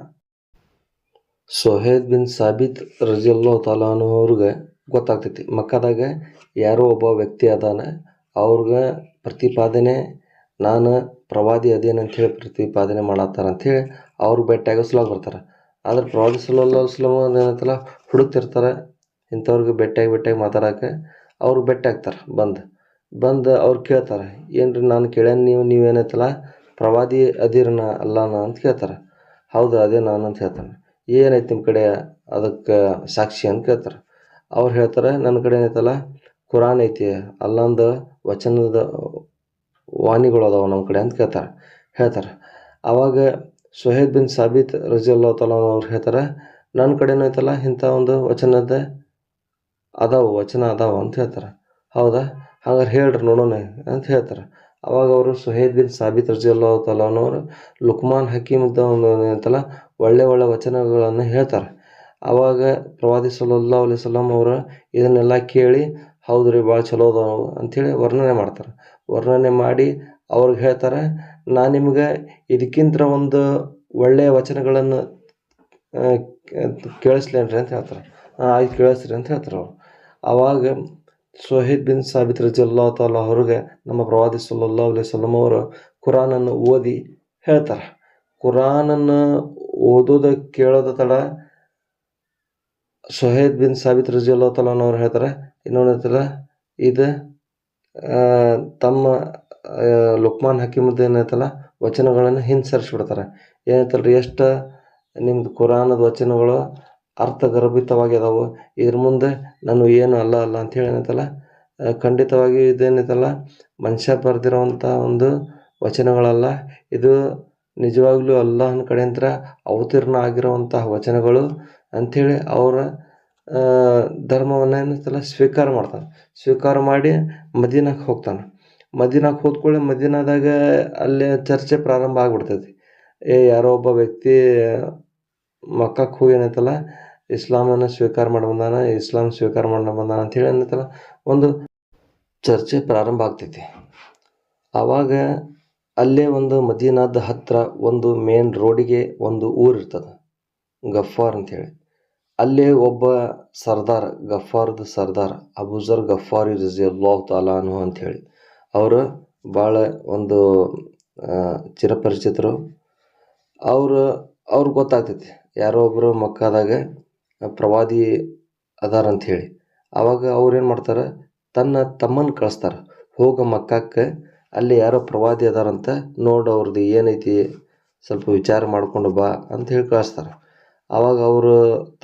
ಸುಹೈಲ್ ಬಿನ್ ಸಾಬಿತ್ ರಜಿಯಲ್ಲಾಹು ತಾಲಾ ಅನ್ಹು ಅವ್ರಿಗೆ ಗೊತ್ತಾಗ್ತೈತಿ ಮಕ್ಕದಾಗ ಯಾರೋ ಒಬ್ಬ ವ್ಯಕ್ತಿ ಅದಾನ, ಅವ್ರಿಗೆ ಪ್ರತಿಪಾದನೆ ನಾನು ಪ್ರವಾದಿ ಅದೇನಂಥೇಳಿ ಪ್ರತಿಪಾದನೆ ಮಾಡತ್ತಾರ ಅಂಥೇಳಿ ಅವ್ರು ಭೇಟಿಯಾಗೋ ಸಲುವಾಗಿ ಬರ್ತಾರೆ. ಆದರೆ ಪ್ರವಾದಿ ಸಲ್ಲಲ್ಲಾಹು ಅಲೈಹಿ ವಸಲ್ಲಂ ಏನೈತಲ್ಲ ಹುಡುಕ್ತಿರ್ತಾರೆ ಇಂಥವ್ರಿಗೆ ಭೇಟಿಯಾಗಿ ಮಾತಾಡೋಕೆ. ಅವ್ರು ಭೇಟಿ ಆಗ್ತಾರೆ ಬಂದು. ಬಂದು ಅವ್ರು ಕೇಳ್ತಾರೆ, ಏನ್ರಿ ನಾನು ಕೇಳ್ಯಾನ, ನೀವೇನೈತಲ್ಲ ಪ್ರವಾದಿ ಅದಿರನ ಅಲ್ಲಾನ ಅಂತ ಕೇಳ್ತಾರೆ. ಹೌದು ಅದೇ ನಾನು ಅಂತ ಹೇಳ್ತಾನೆ. ಏನೈತಿ ನಿಮ್ಮ ಕಡೆ ಅದಕ್ಕೆ ಸಾಕ್ಷಿ ಅಂತ ಕೇಳ್ತಾರೆ. ಅವ್ರು ಹೇಳ್ತಾರೆ, ನನ್ನ ಕಡೆ ಏನೈತಲ್ಲ ಕುರಾನ್ ಐತಿ, ಅಲ್ಲೊಂದು ವಚನದ ವಾಣಿಗಳು ಅದಾವ ನಮ್ಮ ಕಡೆ ಅಂತ ಹೇಳ್ತಾರೆ. ಆವಾಗ ಸುಹೈದ್ ಬಿನ್ ಸಾಬಿತ್ ರಜಿಯಲ್ಲಾಹು ತಾಲಾ ಅವ್ರು ಹೇಳ್ತಾರೆ, ನನ್ನ ಕಡೆನೂ ಐತಲ್ಲ ಇಂಥ ಒಂದು ವಚನ ಅದಾವ ಅಂತ ಹೇಳ್ತಾರೆ. ಹೌದಾ, ಹಂಗಾರೆ ಹೇಳ್ರಿ ನೋಡೋಣ ಅಂತ ಹೇಳ್ತಾರೆ. ಅವಾಗ ಅವರು ಸುಹೈದ್ ಬಿನ್ ಸಾಬಿತ್ ರಜಿಯಲ್ಲಾಹು ತಾಲಾನವರು ಲುಕ್ಮಾನ್ ಹಕೀಮ್ದ ಒಂದು ಏನಂತಲ್ಲ ಒಳ್ಳೆ ವಚನಗಳನ್ನು ಹೇಳ್ತಾರೆ. ಆವಾಗ ಪ್ರವಾದಿ ಸಲ್ಲಲ್ಲಾಹು ಅಲೈಹಿ ವಸಲ್ಲಂ ಅವರು ಇದನ್ನೆಲ್ಲ ಕೇಳಿ, ಹೌದ್ರಿ ಭಾಳ ಚಲೋ ಅದಾವು ಅಂಥೇಳಿ ವರ್ಣನೆ ಮಾಡಿ ಅವ್ರಿಗೆ ಹೇಳ್ತಾರೆ, ನಾನು ನಿಮ್ಗೆ ಇದಕ್ಕಿಂತ ಒಂದು ಒಳ್ಳೆಯ ವಚನಗಳನ್ನು ಕೇಳಿಸ್ಲೇನ್ರಿ ಅಂತ ಹೇಳ್ತಾರೆ. ಆಯ್ತು ಕೇಳಿಸ್ರಿ ಅಂತ ಹೇಳ್ತಾರೆ ಅವರು. ಆವಾಗ ಸುಹೈದ್ ಬಿನ್ ಸಾಬಿತ್ ರಜಿಯಲ್ಲಾಹು ತಾಲಾ ಅವ್ರಿಗೆ ನಮ್ಮ ಪ್ರವಾದಿ ಸಲ್ಲಲ್ಲಾಹು ಅಲೈಹಿ ವಸಲ್ಲಂ ಅವರು ಕುರಾನನ್ನು ಓದಿ ಹೇಳ್ತಾರೆ. ಕುರಾನನ್ನು ಓದೋದ ಕೇಳೋದ ತಡ ಸುಹೈದ್ ಬಿನ್ ಸಾಬಿತ್ ರಜಿಯಲ್ಲಾಹು ತಾಲಾನವ್ರು ಹೇಳ್ತಾರೆ, ಇನ್ನೊಂದೈತಲ್ಲ ಇದು ತಮ್ಮ ಲುಕ್ಮಾನ್ ಹಕೀಮದ್ದು ಏನೈತಲ್ಲ ವಚನಗಳನ್ನು ಹಿಂಸರಿಸ್ಬಿಡ್ತಾರೆ. ಏನೈತಲ್ರಿ, ಎಷ್ಟು ನಿಮ್ದು ಕುರಾನದ ವಚನಗಳು ಅರ್ಥಗರ್ಭಿತವಾಗಿದಾವೆ, ಇದ್ರ ಮುಂದೆ ನಾನು ಏನು ಅಲ್ಲ ಅಂಥೇಳಿ ಏನೈತಲ್ಲ ಖಂಡಿತವಾಗಿ ಇದೇನೈತಲ್ಲ ಮನುಷ್ಯ ಬರೆದಿರೋವಂಥ ಒಂದು ವಚನಗಳಲ್ಲ, ಇದು ನಿಜವಾಗ್ಲೂ ಅಲ್ಲಾಹನ ಕಡೆಯಿಂದ ಅವತೀರ್ಣ ಆಗಿರುವಂತಹ ವಚನಗಳು ಅಂಥೇಳಿ ಅವರ ಧರ್ಮವನ್ನು ಏನೈತಲ್ಲ ಸ್ವೀಕಾರ ಮಾಡಿ ಮದೀನಾಕ್ಕೆ ಹೋಗ್ತಾನೆ. ಮದೀನಾಕ್ಕೆ ಹೋದ್ಕೊಳ್ಳಿ ಮದೀನಾದಾಗ ಅಲ್ಲೇ ಚರ್ಚೆ ಪ್ರಾರಂಭ ಆಗ್ಬಿಡ್ತೈತಿ. ಯಾರೋ ಒಬ್ಬ ವ್ಯಕ್ತಿ ಮಕ್ಕಕ್ಕೆ ಹೋಗಿ ಏನೈತಲ್ಲ ಇಸ್ಲಾಂ ಸ್ವೀಕಾರ ಮಾಡಿ ಬಂದಾನ ಅಂಥೇಳಿ ಏನೈತಲ್ಲ ಒಂದು ಚರ್ಚೆ ಪ್ರಾರಂಭ ಆಗ್ತೈತಿ. ಆವಾಗ ಅಲ್ಲೇ ಒಂದು ಮದೀನಾದ ಹತ್ತಿರ ಒಂದು ಮೇನ್ ರೋಡಿಗೆ ಒಂದು ಊರಿರ್ತದೆ, ಗಫಾರ್ ಅಂಥೇಳಿ. ಅಲ್ಲೇ ಒಬ್ಬ ಗಫಾರ್ದ ಸರ್ದಾರ್ ಅಬೂಜರ್ ಗಫಾರಿ ರಜಿಯಲ್ಲಾಹು ತಾಲಾ ಅನ್ಹು ಅಂಥೇಳಿ ಅವರು ಭಾಳ ಒಂದು ಚಿರಪರಿಚಿತರು. ಅವ್ರಿಗೆ ಗೊತ್ತಾಗ್ತೈತಿ ಯಾರೋ ಒಬ್ಬರು ಮಕ್ಕಾದಾಗ ಪ್ರವಾದಿ ಅದಾರ ಅಂಥೇಳಿ. ಆವಾಗ ಅವ್ರೇನು ಮಾಡ್ತಾರೆ, ತನ್ನ ತಮ್ಮನ ಕಳಿಸ್ತಾರೆ, ಹೋಗ ಮಕ್ಕಕ್ಕೆ ಅಲ್ಲಿ ಯಾರೋ ಪ್ರವಾದಿ ಅದಾರಂತ ನೋಡು, ಅವ್ರದ್ದು ಏನೈತಿ ಸ್ವಲ್ಪ ವಿಚಾರ ಮಾಡಿಕೊಂಡು ಬಾ ಅಂತ ಹೇಳಿ ಕಳಿಸ್ತಾರೆ. ಆವಾಗ ಅವರು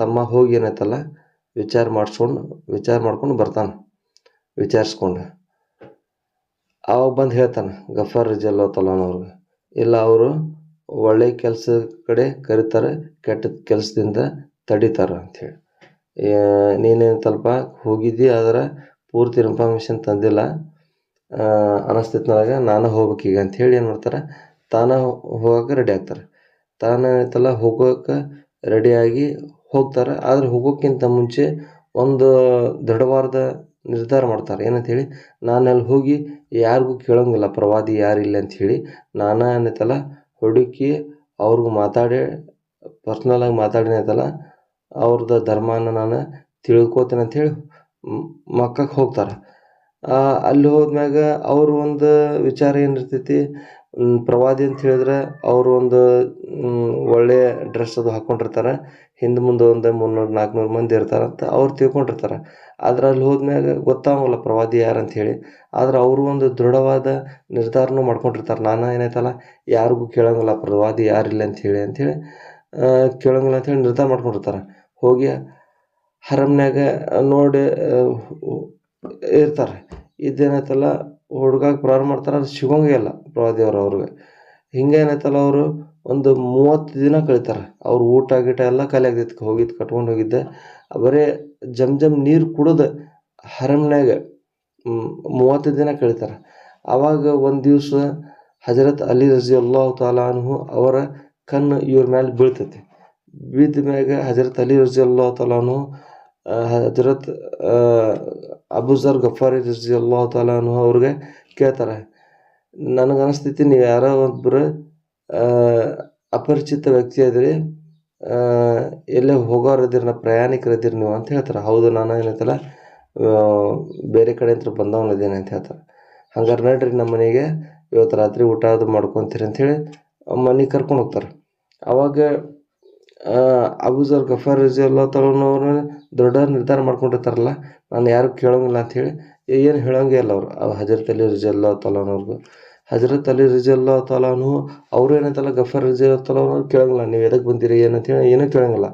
ತಮ್ಮ ಹೋಗಿ ಏನೈತಲ್ಲ ವಿಚಾರ ಮಾಡ್ಕೊಂಡು ಬರ್ತಾನೆ. ವಿಚಾರಿಸ್ಕೊಂಡು ಆವಾಗ ಬಂದು ಹೇಳ್ತಾನೆ ಗಫಾರ್ ರಜಿಯಲ್ಲಾಹು ತಾಲಾನವ್ರಿಗೆ, ಇಲ್ಲ ಅವರು ಒಳ್ಳೆಯ ಕೆಲಸ ಕಡೆ ಕರೀತಾರೆ, ಕೆಟ್ಟ ಕೆಲಸದಿಂದ ತಡೀತಾರೆ ಅಂಥೇಳಿ. ನೀನೇನು ಸ್ವಲ್ಪ ಹೋಗಿದ್ದಿ, ಆದರೆ ಪೂರ್ತಿ ಇನ್ಫಾರ್ಮೇಷನ್ ತಂದಿಲ್ಲ ಅನ್ನಿಸ್ತೈತೆ ನನಗೆ, ನಾನು ಹೋಗ್ಬೇಕೀಗ ಅಂಥೇಳಿ ಏನು ಮಾಡ್ತಾರೆ, ತಾನೇ ಹೋಗೋಕೆ ರೆಡಿ ಆಗ್ತಾರೆ. ತಾನೇ ಐತಲ್ಲ ಹೋಗೋಕೆ ರೆಡಿಯಾಗಿ ಹೋಗ್ತಾರೆ. ಆದರೆ ಹೋಗೋಕ್ಕಿಂತ ಮುಂಚೆ ಒಂದು ದೃಢವಾದ ನಿರ್ಧಾರ ಮಾಡ್ತಾರೆ. ಏನಂತೇಳಿ, ನಾನು ಅಲ್ಲಿ ಹೋಗಿ ಯಾರಿಗೂ ಕೇಳೋಂಗಿಲ್ಲ ಪ್ರವಾದಿ ಯಾರಿಲ್ಲ ಅಂಥೇಳಿ, ನಾನು ಏನೈತಲ್ಲ ಹುಡುಕಿ ಅವ್ರಿಗೆ ಮಾತಾಡಿ ಪರ್ಸ್ನಲಾಗಿ ಮಾತಾಡಿನೈತಲ್ಲ ಅವ್ರದ್ದು ಧರ್ಮನ ನಾನು ತಿಳ್ಕೊತೀನಿ ಅಂಥೇಳಿ ಮಕ್ಕಕ್ಕೆ ಹೋಗ್ತಾರೆ. ಅಲ್ಲಿ ಹೋದ್ಮ್ಯಾಗ ಅವರು ಒಂದು ವಿಚಾರ ಏನಿರ್ತೈತಿ, ಪ್ರವಾದಿ ಅಂತ ಹೇಳಿದ್ರೆ ಅವರು ಒಂದು ಒಳ್ಳೆಯ ಡ್ರೆಸ್ ಅದು ಹಾಕ್ಕೊಂಡಿರ್ತಾರೆ, ಹಿಂದೆ ಮುಂದೆ ಒಂದು 300-400 ಮಂದಿ ಇರ್ತಾರಂತ ಅವ್ರು ತಿಳ್ಕೊಂಡಿರ್ತಾರೆ. ಆದ್ರೆ ಅಲ್ಲಿ ಹೋದ್ಮ್ಯಾಗ ಗೊತ್ತಾಗಲ್ಲ ಪ್ರವಾದಿ ಯಾರು ಅಂಥೇಳಿ. ಆದ್ರೆ ಅವರು ಒಂದು ದೃಢವಾದ ನಿರ್ಧಾರನೂ ಮಾಡ್ಕೊಂಡಿರ್ತಾರೆ, ನಾನು ಏನೈತಲ್ಲ ಯಾರಿಗೂ ಕೇಳೋಂಗಿಲ್ಲ ಪ್ರವಾದಿ ಯಾರಿಲ್ಲ ಅಂಥೇಳಿ ಕೇಳೋಂಗಿಲ್ಲ ಅಂಥೇಳಿ ನಿರ್ಧಾರ ಮಾಡ್ಕೊಂಡಿರ್ತಾರೆ. ಹೋಗಿ ಹರಮ್ನ್ಯಾಗ ನೋಡಿ ಇರ್ತಾರೆ. ಇದೇನೈತಲ್ಲ ಹುಡುಗಾಕ ಪ್ರಾರಂಭ ಮಾಡ್ತಾರೆ, ಅದು ಸಿಗೋಂಗಿಲ್ಲ ಪ್ರವಾದಿಯವರು ಅವ್ರಿಗೆ. ಹಿಂಗೆ ಏನೈತಲ್ಲ ಅವರು ಒಂದು 30 ದಿನ ಕಳೀತಾರೆ. ಅವ್ರು ಊಟ ಗೀಟ ಎಲ್ಲ ಖಾಲಿ ಆಗ್ತೈತಿ, ಕಟ್ಕೊಂಡು ಹೋಗಿದ್ದೆ ಬರೀ ಜಮ್ ನೀರು ಕುಡಿದು ಹರಮ್ನ್ಯಾಗ 30 ದಿನ ಕಳೀತಾರೆ. ಆವಾಗ ಒಂದು ದಿವಸ ಹಜರತ್ ಅಲಿ ರಜಿಯಲ್ಲಾಹು ತಾಲಾ ಅನ್ಹು ಅವರ ಕಣ್ಣು ಇವ್ರ ಮೇಲೆ ಬೀಳ್ತೈತಿ. ಬಿದ್ದ ಮ್ಯಾಗ ಹಜರತ್ ಅಲಿ ರಜಿಯಲ್ಲಾಹು ತಾಲಾ ಅನ್ಹು ಹಜರತ್ ಅಬೂಜರ್ ಗಫಾರಿ ರಜಿಯಲ್ಲಾಹು ತಾಲಾ ಅನ್ಹು ಅವ್ರಿಗೆ ಕೇಳ್ತಾರೆ, ನನಗನ್ನಿಸ್ತೈತಿ ನೀವು ಯಾರೋ ಒಬ್ಬರು ಅಪರಿಚಿತ ವ್ಯಕ್ತಿ ಇದ್ರಿ, ಎಲ್ಲೇ ಹೋಗೋರದಿರಿ, ಪ್ರಯಾಣಿಕರಿದ್ದೀರಿ ನೀವು ಅಂತ ಹೇಳ್ತಾರೆ. ಹೌದು, ನಾನು ಏನೈತಲ್ಲ ಬೇರೆ ಕಡೆಯಿಂದ ಬಂದವನಿದ್ದೀನಿ ಅಂತ ಹೇಳ್ತಾರೆ. ಹಂಗಾರೆ ನಡ್ರಿ ನಮ್ಮ ಮನೆಗೆ, ಇವತ್ತು ರಾತ್ರಿ ಊಟ ಅದು ಮಾಡ್ಕೊತೀರಿ ಅಂಥೇಳಿ ಮನೆಗೆ ಕರ್ಕೊಂಡು ಹೋಗ್ತಾರೆ. ಆವಾಗ ಅಬೂಜರ್ ಗಫಾರ್ ರಜಿಯಲ್ಲಾಹು ತಾಲಾ ಅವ್ರನ್ನ ದೊಡ್ಡ ನಿರ್ಧಾರ ಮಾಡ್ಕೊಂಡಿರ್ತಾರಲ್ಲ, ನಾನು ಯಾರು ಕೇಳೋಂಗಿಲ್ಲ ಅಂಥೇಳಿ ಏನು ಹೇಳೋಂಗೇ ಇಲ್ಲ ಅವರು. ಹಜರತ್ ಅಲಿ ರಜಿ ತಲಾನವ್ರಿಗೂ, ಹಜರತ್ ಅಲಿ ರಜಿ ತಲಾನು ಅವರು ಏನಂತಲ್ಲ ಗಫರ್ ರಜಿ ತಲಾನು ಕೇಳಂಗಿಲ್ಲ, ನೀವು ಎದಕ್ಕೆ ಬಂದಿರಿ ಏನಂತೇಳಿ ಏನೂ ಕೇಳಂಗಿಲ್ಲ.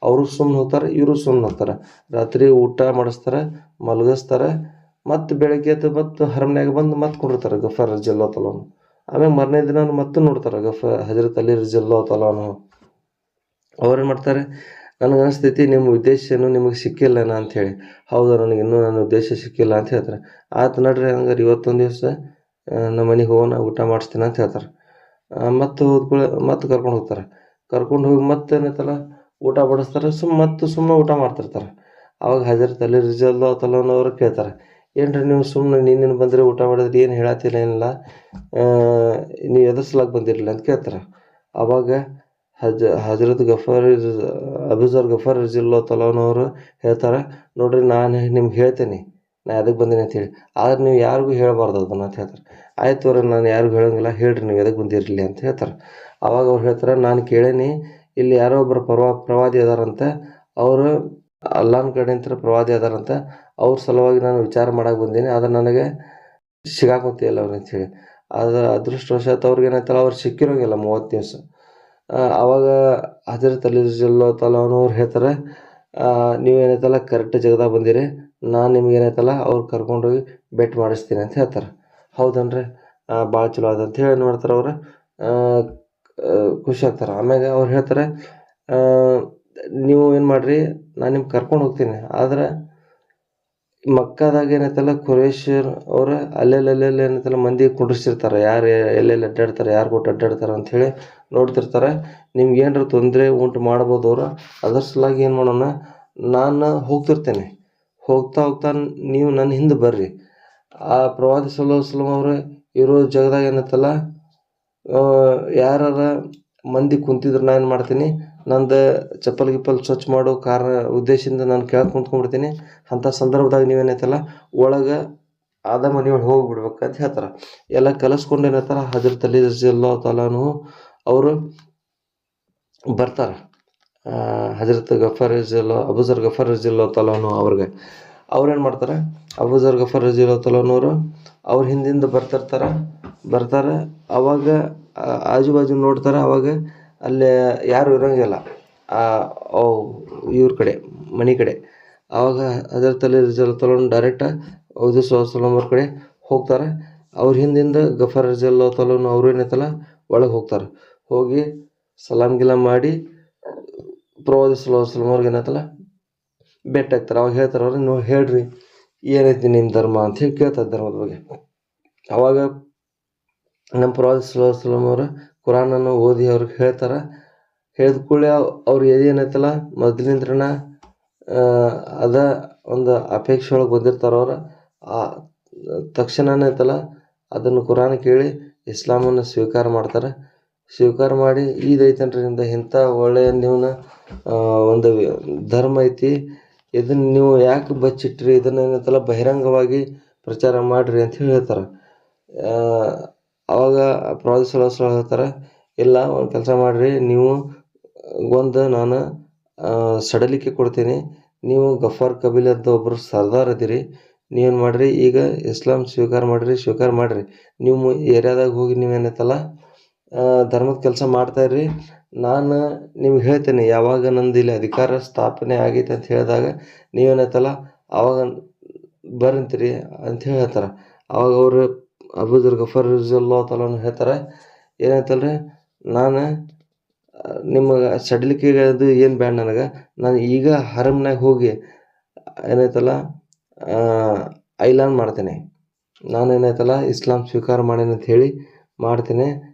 ಅವರು ಸುಮ್ಮನೆ ಹೋಗ್ತಾರೆ, ಇವರು ಸುಮ್ಮನೆ ಹೋಗ್ತಾರೆ. ರಾತ್ರಿ ಊಟ ಮಾಡಿಸ್ತಾರೆ, ಮಲಗಿಸ್ತಾರೆ, ಮತ್ತು ಬೆಳಗ್ಗೆ ಎದ್ದು ಮತ್ತು ಹರಮನ್ಯಾಗ ಬಂದು ಮತ್ತೆ ಕುಂಡಿರ್ತಾರೆ ಗಫರ್ ರಜಿ ತಲಾನು. ಆಮೇಲೆ ಮರನೇ ದಿನ ಮತ್ತೆ ನೋಡ್ತಾರೆ ಹಜರತ್ ಅಲಿ ರಜಿ ತಲಾನು. ಅವ್ರೇನು ಮಾಡ್ತಾರೆ, ನನಗೆ ಅನಿಸ್ತೈತಿ ನಿಮ್ಮ ಉದ್ದೇಶ ಏನು ನಿಮಗೆ ಸಿಕ್ಕಿಲ್ಲನ ಅಂಥೇಳಿ. ಹೌದಾ, ನನಗೆ ಇನ್ನೂ ನನ್ನ ಉದ್ದೇಶ ಸಿಕ್ಕಿಲ್ಲ ಅಂತ ಹೇಳ್ತಾರೆ. ಆಯ್ತು ನಡ್ರಿ, ಹಂಗಾರೆ ಇವತ್ತೊಂದು ದಿವಸ ನಮ್ಮ ಮನೆಗೆ ಹೋಗೋಣ, ಊಟ ಮಾಡಿಸ್ತೀನಿ ಅಂತ ಹೇಳ್ತಾರೆ. ಮತ್ತು ಹೋದ್ಕೂಳೆ ಮತ್ತೆ ಕರ್ಕೊಂಡು ಹೋಗ್ತಾರೆ. ಕರ್ಕೊಂಡು ಹೋಗಿ ಮತ್ತೆ ಏನೈತಲ್ಲ ಊಟ ಬಡಿಸ್ತಾರೆ, ಸುಮ್ಮನೆ ಊಟ ಮಾಡ್ತಿರ್ತಾರೆ. ಅವಾಗ ಹಜರತ್ ಅಲಿ ರಜಿ ತಲಾನವ್ರು ಕೇಳ್ತಾರೆ, ಏನ್ರಿ ನೀವು ಸುಮ್ಮನೆ ನೀನು ಬಂದರೆ ಊಟ ಮಾಡಿದ್ರೆ ಏನು ಹೇಳತ್ತಿಲ್ಲ ಏನಿಲ್ಲ, ನೀವು ಎದುರಿಸ್ಲಾಕ ಬಂದಿರಲಿಲ್ಲ ಅಂತ ಕೇಳ್ತಾರೆ. ಆವಾಗ ಹಜರತ್ ಅಬೂಜರ್ ಗಫರ್ ರಜಿ ತಲಾನವರು ಹೇಳ್ತಾರೆ, ನೋಡ್ರಿ ನಾನು ನಿಮ್ಗೆ ಹೇಳ್ತೇನೆ ನಾ ಎದಕ್ಕೆ ಬಂದೀನಿ ಅಂತೇಳಿ, ಆದ್ರೆ ನೀವು ಯಾರಿಗೂ ಹೇಳಬಾರ್ದು ಅದನ್ನು ಅಂತ ಹೇಳ್ತಾರೆ. ಆಯ್ತು ಅವ್ರೆ, ನಾನು ಯಾರಿಗೂ ಹೇಳೋಂಗಿಲ್ಲ, ಹೇಳ್ರಿ ನೀವು ಎದಕ್ಕೆ ಬಂದಿರಲಿ ಅಂತ ಹೇಳ್ತಾರೆ. ಆವಾಗ ಅವ್ರು ಹೇಳ್ತಾರೆ, ನಾನು ಕೇಳೀನಿ ಇಲ್ಲಿ ಯಾರೋ ಒಬ್ಬರು ಪ್ರವಾದಿ ಅದಾರಂತ, ಅವರು ಅಲ್ಲಾಹನ ಕಡೆಯಿಂದ ಪ್ರವಾದಿ ಅದಾರಂತ, ಅವ್ರ ಸಲುವಾಗಿ ನಾನು ವಿಚಾರ ಮಾಡಕ್ಕೆ ಬಂದೀನಿ, ಆದರೆ ನನಗೆ ಸಿಗಾಕೊಂತಿಲ್ಲ ಅವ್ರು ಅಂಥೇಳಿ. ಆದರೆ ಅದೃಷ್ಟವಶಾತ್ ಅವ್ರಿಗೆ ಏನಂತಲ್ಲ ಅವ್ರು ಸಿಕ್ಕಿರೋಂಗಿಲ್ಲ 30 ದಿವಸ. ಆವಾಗ ಹಜರತ್ ಅಲಿ ರಜಿ ತಲಾನವ್ರು ಹೇಳ್ತಾರೆ, ನೀವೇನೈತಲ್ಲ ಕರೆಕ್ಟ್ ಜಾಗದಾಗ ಬಂದಿರಿ, ನಾನು ನಿಮ್ಗೆ ಏನೈತಲ್ಲ ಅವ್ರು ಕರ್ಕೊಂಡೋಗಿ ಬೆಟ್ ಮಾಡಿಸ್ತೀನಿ ಅಂತ ಹೇಳ್ತಾರೆ. ಹೌದನ್ರಿ, ಭಾಳ ಚಲೋ ಅದ ಅಂತ ಹೇಳಿ ಏನು ಮಾಡ್ತಾರೆ ಅವರು, ಖುಷಿ ಆಗ್ತಾರೆ. ಆಮ್ಯಾಗ ಅವ್ರು ಹೇಳ್ತಾರೆ, ನೀವು ಏನು ಮಾಡಿರಿ, ನಾನು ನಿಮ್ಗೆ ಕರ್ಕೊಂಡು ಹೋಗ್ತೀನಿ, ಆದರೆ ಮಕ್ಕದಾಗ ಏನೈತಲ್ಲ ಖುರೇಶರ್ ಅವರು ಅಲ್ಲೆಲ್ಲಿ ಏನೈತಲ್ಲ ಮಂದಿ ಕುಂಡ್ರಿಸಿರ್ತಾರೆ, ಯಾರು ಎಲ್ಲೆಲ್ಲಿ ಅಡ್ಡಾಡ್ತಾರೆ, ಯಾರು ಕೊಟ್ಟು ಅಡ್ಡಾಡ್ತಾರೆ ಅಂಥೇಳಿ ನೋಡ್ತಿರ್ತಾರೆ. ನಿಮ್ಗೆ ಏನಾರ ತೊಂದರೆ ಉಂಟು ಮಾಡ್ಬೋದು ಅವರು, ಅದ್ರ ಸಲುವಾಗಿ ಏನು ಮಾಡೋಣ, ನಾನು ಹೋಗ್ತಿರ್ತೇನೆ, ಹೋಗ್ತಾ ನೀವು ನನ್ನ ಹಿಂದೆ ಬರ್ರಿ. ಆ ಪ್ರವಾದಿ ಸಲ್ಲಲ್ಲಾಹು ಅಲೈಹಿ ವಸಲ್ಲಂ ಅವರು ಇರೋ ಜಾಗದಾಗ ಏನೈತಲ್ಲ ಯಾರ ಮಂದಿ ಕುಂತಿದ್ರೆ ನಾನು ಏನು ಮಾಡ್ತೀನಿ, ನಂದು ಚಪ್ಪಲ್ ಗಿಪ್ಪಲ್ ಸ್ವಚ್ಛ ಮಾಡೋ ಉದ್ದೇಶದಿಂದ ನಾನು ಕೆಳಗೆ ಕುಂತ್ಕೊಂಡ್ಬಿಡ್ತೀನಿ. ಅಂಥ ಸಂದರ್ಭದಾಗ ನೀವೇನೈತಲ್ಲ ಒಳಗೆ ಆದ ಮನೆಯೊಳಗೆ ಹೋಗಿಬಿಡ್ಬೇಕು ಅಂತ ಹೇಳ್ತಾರೆ. ಎಲ್ಲ ಕಲಿಸ್ಕೊಂಡು ಏನೈತಲ್ಲ ಹಜರತ್ ಅಲಿ ರಜಿ ತಲಾನು ಅವರು ಬರ್ತಾರೆ ಹಜರತ್ ಅಬೂಜರ್ ಗಫರ್ ರಜಿ ತಲಾನು ಅವ್ರಿಗೆ. ಅವ್ರೇನು ಮಾಡ್ತಾರೆ, ಅಬೂಜರ್ ಗಫರ್ ರಜಿ ತಲಾನವರು ಅವ್ರ ಹಿಂದಿಂದ ಬರ್ತಾರೆ. ಅವಾಗ ಆಜು ಬಾಜು ನೋಡ್ತಾರೆ, ಅವಾಗ ಅಲ್ಲೇ ಯಾರು ಇರೋಂಗಿಲ್ಲ ಇವ್ರ ಕಡೆ ಮನೆ ಕಡೆ. ಆವಾಗ ಹಜರತ್ ಅಲಿ ರಜಿ ತಲಾನು ಡೈರೆಕ್ಟ್ ಹೌದು ಸಲ್ಲಲ್ಲಾಹು ಅವ್ರ ಕಡೆ ಹೋಗ್ತಾರೆ. ಅವ್ರ ಹಿಂದಿಂದ ಗಫರ್ ರಜಿ ತಲಾನು ಅವರು ಏನೈತಲ್ಲ ಒಳಗೆ ಹೋಗ್ತಾರೆ. ಹೋಗಿ ಸಲಾಮ್ ಗಿಲಾಮ್ ಮಾಡಿ ಪ್ರವಾದಿ ಸಲ್ಲಲ್ಲಾಹು ಅಲೈಹಿ ವಸಲ್ಲಂ ಅವ್ರಿಗೆ ಏನೈತಲ್ಲ ಭೇಟಿ ಆಗ್ತಾರೆ. ಅವಾಗ ಹೇಳ್ತಾರೆ, ಅವ್ರು ನೀವು ಹೇಳ್ರಿ ಏನೈತಿ ನಿಮ್ಮ ಧರ್ಮ ಅಂತ ಹೇಳಿ ಕೇಳ್ತಾರೆ ಧರ್ಮದ ಬಗ್ಗೆ. ಅವಾಗ ನಮ್ಮ ಪ್ರವಾದಿ ಸಲ್ಲಲ್ಲಾಹು ಅಲೈಹಿ ವಸಲ್ಲಂ ಅವರು ಕುರಾನನ್ನು ಓದಿ ಅವ್ರಿಗೆ ಹೇಳ್ತಾರೆ. ಹೇಳಿದ ಕೂಡಲೇ ಅವ್ರು ಏನೈತಲ್ಲ ಮೊದಲಿಂದ್ರನ ಅದ ಒಂದು ಅಪೇಕ್ಷೆ ಒಳಗೆ ಬಂದಿರ್ತಾರೆ ಅವ್ರು. ತಕ್ಷಣನೇ ಐತಲ್ಲ ಅದನ್ನು ಕುರಾನ್ ಕೇಳಿ ಇಸ್ಲಾಮನ್ನು ಸ್ವೀಕಾರ ಮಾಡ್ತಾರೆ. ಸ್ವೀಕಾರ ಮಾಡಿ ಇದೈತನ್ರಿ ನಿಮ್ದು ಇಂಥ ಒಳ್ಳೆಯ ನೀವನ್ನ ಒಂದು ಧರ್ಮ ಐತಿ, ಇದನ್ನು ನೀವು ಯಾಕೆ ಬಚ್ಚಿಟ್ರಿ, ಇದನ್ನು ಏನೈತಲ್ಲ ಬಹಿರಂಗವಾಗಿ ಪ್ರಚಾರ ಮಾಡಿರಿ ಅಂತ ಹೇಳ್ತಾರೆ. ಆವಾಗ ಪ್ರವಾದಿ ಸಲ್ಲಲ್ಲಾಹು ಅಲೈಹಿ ವಸಲ್ಲಂ ಹೇಳ್ತಾರೆ, ಇಲ್ಲ ಒಂದು ಕೆಲಸ ಮಾಡಿರಿ, ನೀವು ನಾನು ಸಡಲಿಕೆ ಕೊಡ್ತೀನಿ, ನೀವು ಗಫಾರ್ ಕಬೀಲ್ ಅಂತ ಒಬ್ಬರು ಸರ್ದಾರ್ ಅದಿರಿ, ನೀವೇನು ಮಾಡಿರಿ ಈಗ ಇಸ್ಲಾಂ ಸ್ವೀಕಾರ ಮಾಡಿರಿ. ನೀವು ಏರಿಯಾದಾಗ ಹೋಗಿ ನೀವೇನೈತಲ್ಲ ಧರ್ಮದ ಕೆಲಸ ಮಾಡ್ತಾಯಿರ್ರಿ. ನಾನು ನಿಮ್ಗೆ ಹೇಳ್ತೇನೆ, ಯಾವಾಗ ನಂದು ಇಲ್ಲಿ ಅಧಿಕಾರ ಸ್ಥಾಪನೆ ಆಗೈತೆ ಅಂತ ಹೇಳಿದಾಗ ನೀವೇನೈತಲ್ಲ ಆವಾಗ ಬರಂತೀರಿ ಅಂತ ಹೇಳ್ತಾರೆ. ಆವಾಗ ಅವರು ಅಬೂಜರ್ ಗಫರ್ ರಜಿ ತಲಾನು ಹೇಳ್ತಾರೆ, ಏನೈತಲ್ರಿ, ನಾನು ನಿಮಗೆ ಸಡಿಲಿಕೆಗೆ ಅದು ಏನು ಬೇಡ, ನನಗೆ ನಾನು ಈಗ ಹರಮ್ನಾಗ ಹೋಗಿ ಏನೈತಲ್ಲ ಐಲಾನ್ ಮಾಡ್ತೇನೆ, ನಾನು ಏನೈತಲ್ಲ ಇಸ್ಲಾಂ ಸ್ವೀಕಾರ ಮಾಡೇನಿ ಅಂತ ಹೇಳಿ ಮಾಡ್ತೇನೆ.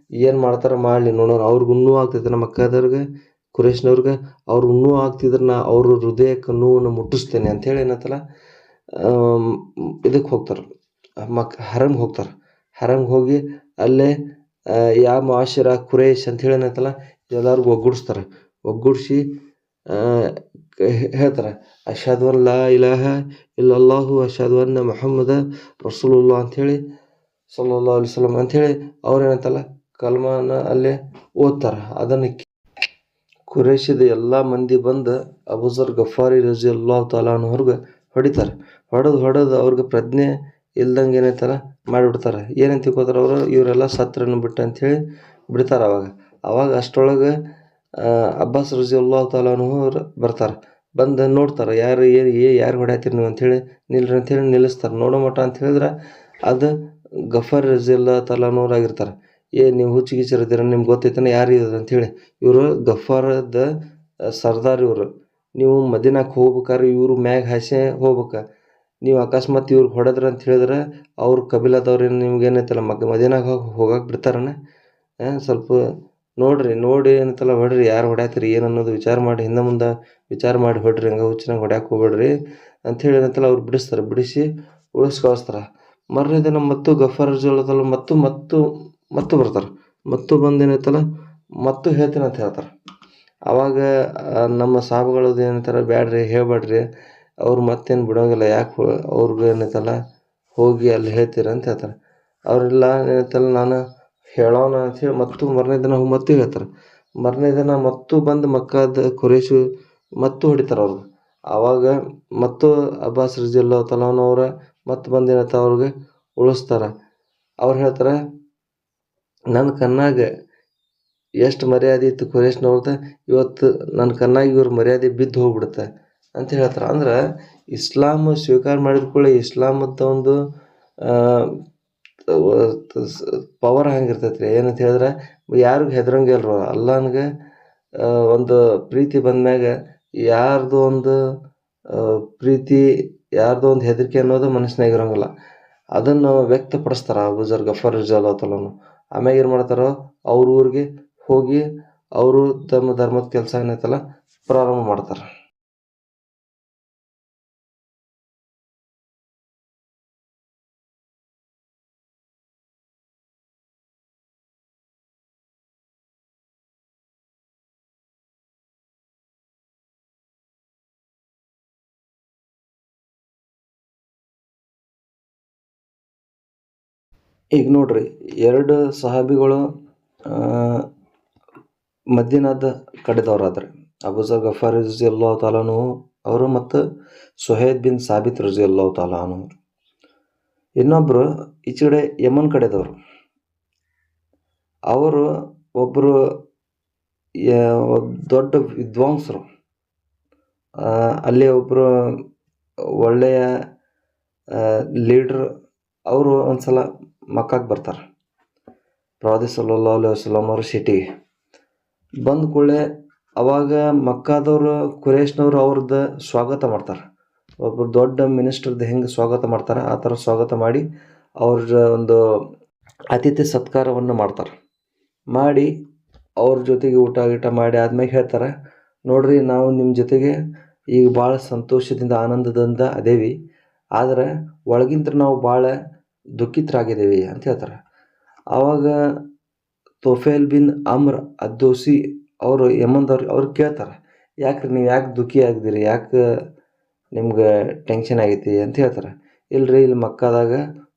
ಏನು ಮಾಡ್ತಾರೆ ಮಾಡಲಿ ನೋಡೋಣ. ಅವ್ರಿಗೆ ಇನ್ನೂ ಆಗ್ತೈತೆ, ನಮ್ಮ ಮಕ್ಕದವ್ರಿಗೆ ಕುರೇಶ್ನವ್ರಿಗೆ ಅವ್ರಿಗೆ ಇನ್ನೂ ಆಗ್ತಿದ್ರೆ ನಾ ಅವ್ರ ಹೃದಯಕ್ಕೆ ನೋವನ್ನು ಮುಟ್ಟಿಸ್ತೇನೆ ಅಂಥೇಳಿ ಏನೈತಲ್ಲ ಇದಕ್ಕೆ ಹೋಗ್ತಾರೆ, ಹರಮ್ಗೆ ಹೋಗ್ತಾರೆ. ಹರಮ್ಗೆ ಹೋಗಿ ಅಲ್ಲೇ ಯಾ ಮಾಶಿರ ಕುರೇಶ್ ಅಂಥೇಳಿ ಏನೈತಲ್ಲ ಎಲ್ಲರಿಗೂ ಒಗ್ಗೂಡಿಸಿ ಹೇಳ್ತಾರೆ, ಅಶ್ಹದು ಅನ್ ಲಾ ಇಲಾಹ ಇಲ್ಲಲ್ಲಾಹು ಅಶ್ಹದು ಅನ್ನ ಮುಹಮ್ಮದ ರಸೂಲುಲ್ಲಾಹ್ ಅಂಥೇಳಿ ಸಲ್ಲಲ್ಲಾಹು ಅಲೈಹಿ ವಸಲ್ಲಂ ಅಂಥೇಳಿ ಅವ್ರೇನಂತಲ್ಲ ಕಲ್ಮಾನ ಅಲ್ಲೇ ಓದ್ತಾರೆ. ಅದನ್ನು ಕುರೇಶಿದ ಎಲ್ಲ ಮಂದಿ ಬಂದು ಅಬೂಜರ್ ಗಫಾರಿ ರಜಿ ತಲಾನವ್ರಿಗೆ ಹೊಡಿತಾರೆ. ಹೊಡೆದು ಅವ್ರಿಗೆ ಪ್ರಜ್ಞೆ ಇಲ್ದಂಗೆ ಏನೈತಲ್ಲ ಮಾಡಿಬಿಡ್ತಾರೆ. ಏನಂತ ತಿಳ್ಕೊತಾರೆ ಅವರು, ಇವರೆಲ್ಲ ಸತ್ರನ್ನು ಬಿಟ್ಟು ಅಂಥೇಳಿ ಬಿಡ್ತಾರೆ. ಅವಾಗ ಅಷ್ಟರೊಳಗೆ ಅಬ್ಬಾಸ್ ರಜಿಯಲ್ಲಾಹು ತಾಲಾ ಅವ್ರು ಬರ್ತಾರೆ. ಬಂದು ನೋಡ್ತಾರೆ, ಯಾರು ಹೊಡ್ಯಾತೀರಿ ನೀವು ಅಂಥೇಳಿ, ನಿಲ್ರಿ ಅಂಥೇಳಿ ನಿಲ್ಲಿಸ್ತಾರೆ. ನೋಡೋ ಮಟ ಅಂತ ಹೇಳಿದ್ರೆ ಅದು ಗಫರ್ ರಜಿಯಲ್ಲಾಹು ತಾಲಾ ಆಗಿರ್ತಾರೆ. ನೀವು ಹುಚ್ಚಿಗಿಚ್ಚಿರ್ತೀರ, ನಿಮ್ಗೆ ಗೊತ್ತೈತನ ಯಾರು ಇದು ಅಂಥೇಳಿ. ಇವರು ಗಫಾರದ ಸರ್ದಾರ್ ಇವರು. ನೀವು ಮದೀನಾಕ್ಕೆ ಹೋಗ್ಬೇಕಾದ್ರೆ ಇವರು ಮ್ಯಾಗ ಹಾಸೆ ಹೋಗ್ಬೇಕು. ನೀವು ಅಕಸ್ಮಾತ್ ಇವ್ರಿಗೆ ಹೊಡೆದ್ರೆ ಅಂತ ಹೇಳಿದ್ರೆ ಅವ್ರ ಕಬಿಲಾದವ್ರೇನು ನಿಮ್ಗೆ ಏನೈತಲ್ಲ ಮದೀನಾಗೆ ಹೋಗಕ್ಕೆ ಬಿಡ್ತಾರನ? ಸ್ವಲ್ಪ ನೋಡಿ ಏನೈತಲ್ಲ ಹೊಡ್ರಿ, ಯಾರು ಹೊಡ್ಯಾತೀರಿ ಏನು ಅನ್ನೋದು ವಿಚಾರ ಮಾಡಿ, ಹಿಂದೆ ಮುಂದೆ ವಿಚಾರ ಮಾಡಿ ಹೊಡ್ರಿ, ಹಂಗೆ ಹುಚ್ಚಿನಾಗ ಹೊಡ್ಯಾಕೆ ಹೋಗ್ಬೇಡ್ರಿ ಅಂಥೇಳಿ ಏನೈತಲ್ಲ ಅವ್ರು ಬಿಡಿಸ್ತಾರೆ. ಬಿಡಿಸಿ ಉಳಿಸಿ ಕಳಿಸ್ತಾರೆ. ಮಾರನೇ ದಿನ ಮತ್ತು ಗಫಾರ್ ರಜಿಯಲ್ಲಾಹು ಮತ್ತು ಬರ್ತಾರೆ. ಮತ್ತು ಬಂದು ಏನೈತಲ್ಲ ಮತ್ತು ಹೇಳ್ತೀನಿ ಅಂತ ಹೇಳ್ತಾರೆ. ಆವಾಗ ನಮ್ಮ ಸಾಹೇಬಗಳದ್ದು ಏನಂತಾರೆ, ಬ್ಯಾಡ್ರಿ ಹೇಳ್ಬೇಡ್ರಿ, ಅವ್ರು ಮತ್ತೇನು ಬಿಡೋಂಗಿಲ್ಲ, ಯಾಕೆ ಅವ್ರಿಗೆ ಏನೈತಲ್ಲ ಹೋಗಿ ಅಲ್ಲಿ ಹೇಳ್ತೀರ ಅಂತ ಹೇಳ್ತಾರೆ. ಅವರೆಲ್ಲ ಏನೈತಲ್ಲ ನಾನು ಹೇಳೋಣ ಅಂಥೇಳಿ ಮತ್ತು ಮಾರನೇ ದಿನ ಮತ್ತು ಹೇಳ್ತಾರೆ. ಮಾರನೇ ದಿನ ಮತ್ತು ಬಂದು ಮಕ್ಕಾದ ಖುರೇಶು ಮತ್ತು ಹೊಡಿತಾರೆ ಅವ್ರಿಗೆ. ಆವಾಗ ಮತ್ತು ಅಬ್ಬಾಸ್ ರಜಿಯಲ್ಲಾಹು ತಾಲಾ ಅವ್ರ ಮತ್ತು ಬಂದು ಏನೈತೆ ಅವ್ರಿಗೆ ಉಳಿಸ್ತಾರೆ. ಅವ್ರು ಹೇಳ್ತಾರೆ, ನನ್ನ ಕಣ್ಣಾಗ ಎಷ್ಟು ಮರ್ಯಾದೆ ಇತ್ತು ಖುರೇಶ್ನವ್ರದ್ದು, ಇವತ್ತು ನನ್ನ ಕಣ್ಣಾಗ ಇವ್ರ ಮರ್ಯಾದೆ ಬಿದ್ದು ಹೋಗ್ಬಿಡುತ್ತೆ ಅಂತ ಹೇಳ್ತಾರೆ. ಅಂದ್ರೆ ಇಸ್ಲಾಂ ಸ್ವೀಕಾರ ಮಾಡಿದ ಕೂಡಲೇ ಇಸ್ಲಾಮದ ಒಂದು ಪವರ್ ಹಂಗಿರ್ತೈತೆ ರೀ. ಏನಂತ ಹೇಳಿದ್ರೆ ಯಾರಿಗೂ ಹೆದರಂಗಿಲ್ರು. ಅಲ್ಲಾನ್ಗೆ ಒಂದು ಪ್ರೀತಿ ಬಂದ್ಮ್ಯಾಗ ಯಾರ್ದು ಒಂದು ಪ್ರೀತಿ, ಯಾರ್ದು ಒಂದು ಹೆದರಿಕೆ ಅನ್ನೋದು ಮನಸ್ಸಿನಾಗ ಇರೋಂಗಿಲ್ಲ. ಅದನ್ನು ವ್ಯಕ್ತಪಡಿಸ್ತಾರೆ ಅಬೂಜರ್ ಗಫಾರ್ ರಜಿಯಲ್ಲಾಹು ತಾಲಾ. ಆಮ್ಯಾಗ ಏನು ಮಾಡ್ತಾರೋ ಅವ್ರ ಊರಿಗೆ ಹೋಗಿ ಅವರು ತಮ್ಮ ಧರ್ಮದ ಕೆಲಸ ಏನೈತಲ್ಲ ಪ್ರಾರಂಭ ಮಾಡ್ತಾರೆ. ಈಗ ನೋಡ್ರಿ, ಎರಡು ಸಹಾಬಿಗಳು ಮದೀನಾದ ಕಡೆದವರಾದ್ರೆ, ಅಬೂಜರ್ ಗಫಾರ್ ರಜಿಯಲ್ಲಾಹು ತಾಲಾ ಅವರು ಮತ್ತು ಸುಹೈದ್ ಬಿನ್ ಸಾಬಿತ್ ರಜಿಯಲ್ಲಾಹು ತಾಲಾ ಅವರು. ಇನ್ನೊಬ್ಬರು ಈಚೆಗಡೆ ಯಮನ್ ಕಡೆದವರು. ಅವರು ಒಬ್ಬರು ದೊಡ್ಡ ವಿದ್ವಾಂಸರು. ಅಲ್ಲಿ ಒಬ್ಬರು ಒಳ್ಳೆಯ ಲೀಡ್ರ್. ಅವರು ಒಂದ್ಸಲ ಮಕ್ಕಾಗೆ ಬರ್ತಾರೆ. ಪ್ರವಾದಿ ಸಲ್ಲಲ್ಲಾಹು ಅಲೈಹಿ ವಸಲ್ಲಂ ಅವರು ಸಿಟಿಗೆ ಬಂದ ಕೂಡಲೇ ಅವಾಗ ಮಕ್ಕಾದವರು ಖುರೇಶ್ನವರು ಅವ್ರದ್ದು ಸ್ವಾಗತ ಮಾಡ್ತಾರೆ. ಒಬ್ಬರು ದೊಡ್ಡ ಮಿನಿಸ್ಟರ್ದು ಹೆಂಗೆ ಸ್ವಾಗತ ಮಾಡ್ತಾರೆ ಆ ಥರ ಸ್ವಾಗತ ಮಾಡಿ ಅವ್ರ ಒಂದು ಅತಿಥಿ ಸತ್ಕಾರವನ್ನು ಮಾಡ್ತಾರೆ. ಮಾಡಿ ಅವ್ರ ಜೊತೆಗೆ ಊಟ ಗೀಟ ಮಾಡಿ ಆದ್ಮೇಲೆ ಹೇಳ್ತಾರೆ, ನೋಡ್ರಿ ನಾವು ನಿಮ್ಮ ಜೊತೆಗೆ ಈಗ ಭಾಳ ಸಂತೋಷದಿಂದ ಆನಂದದಿಂದ ಅದೇವಿ, ಆದರೆ ಒಳಗಿಂತ ನಾವು ಭಾಳ ದುಃಖಿತರಾಗಿದ್ದೀವಿ ಅಂತ ಹೇಳ್ತಾರೆ. ಆವಾಗ ತೊಫೇಲ್ ಬಿನ್ ಅಮ್ರ್ ಅದ್ದೋಸಿ ಅವರು ಯಮನ್ದವ್ರು ಅವ್ರು ಕೇಳ್ತಾರೆ, ಯಾಕ್ರಿ ನೀವು ಯಾಕೆ ದುಃಖಿ ಆಗಿದ್ದೀರಿ, ಯಾಕೆ ನಿಮ್ಗೆ ಟೆನ್ಷನ್ ಆಗೈತಿ ಅಂತ ಹೇಳ್ತಾರೆ. ಇಲ್ರಿ, ಇಲ್ಲಿ ಮಕ್ಕಾದಾಗ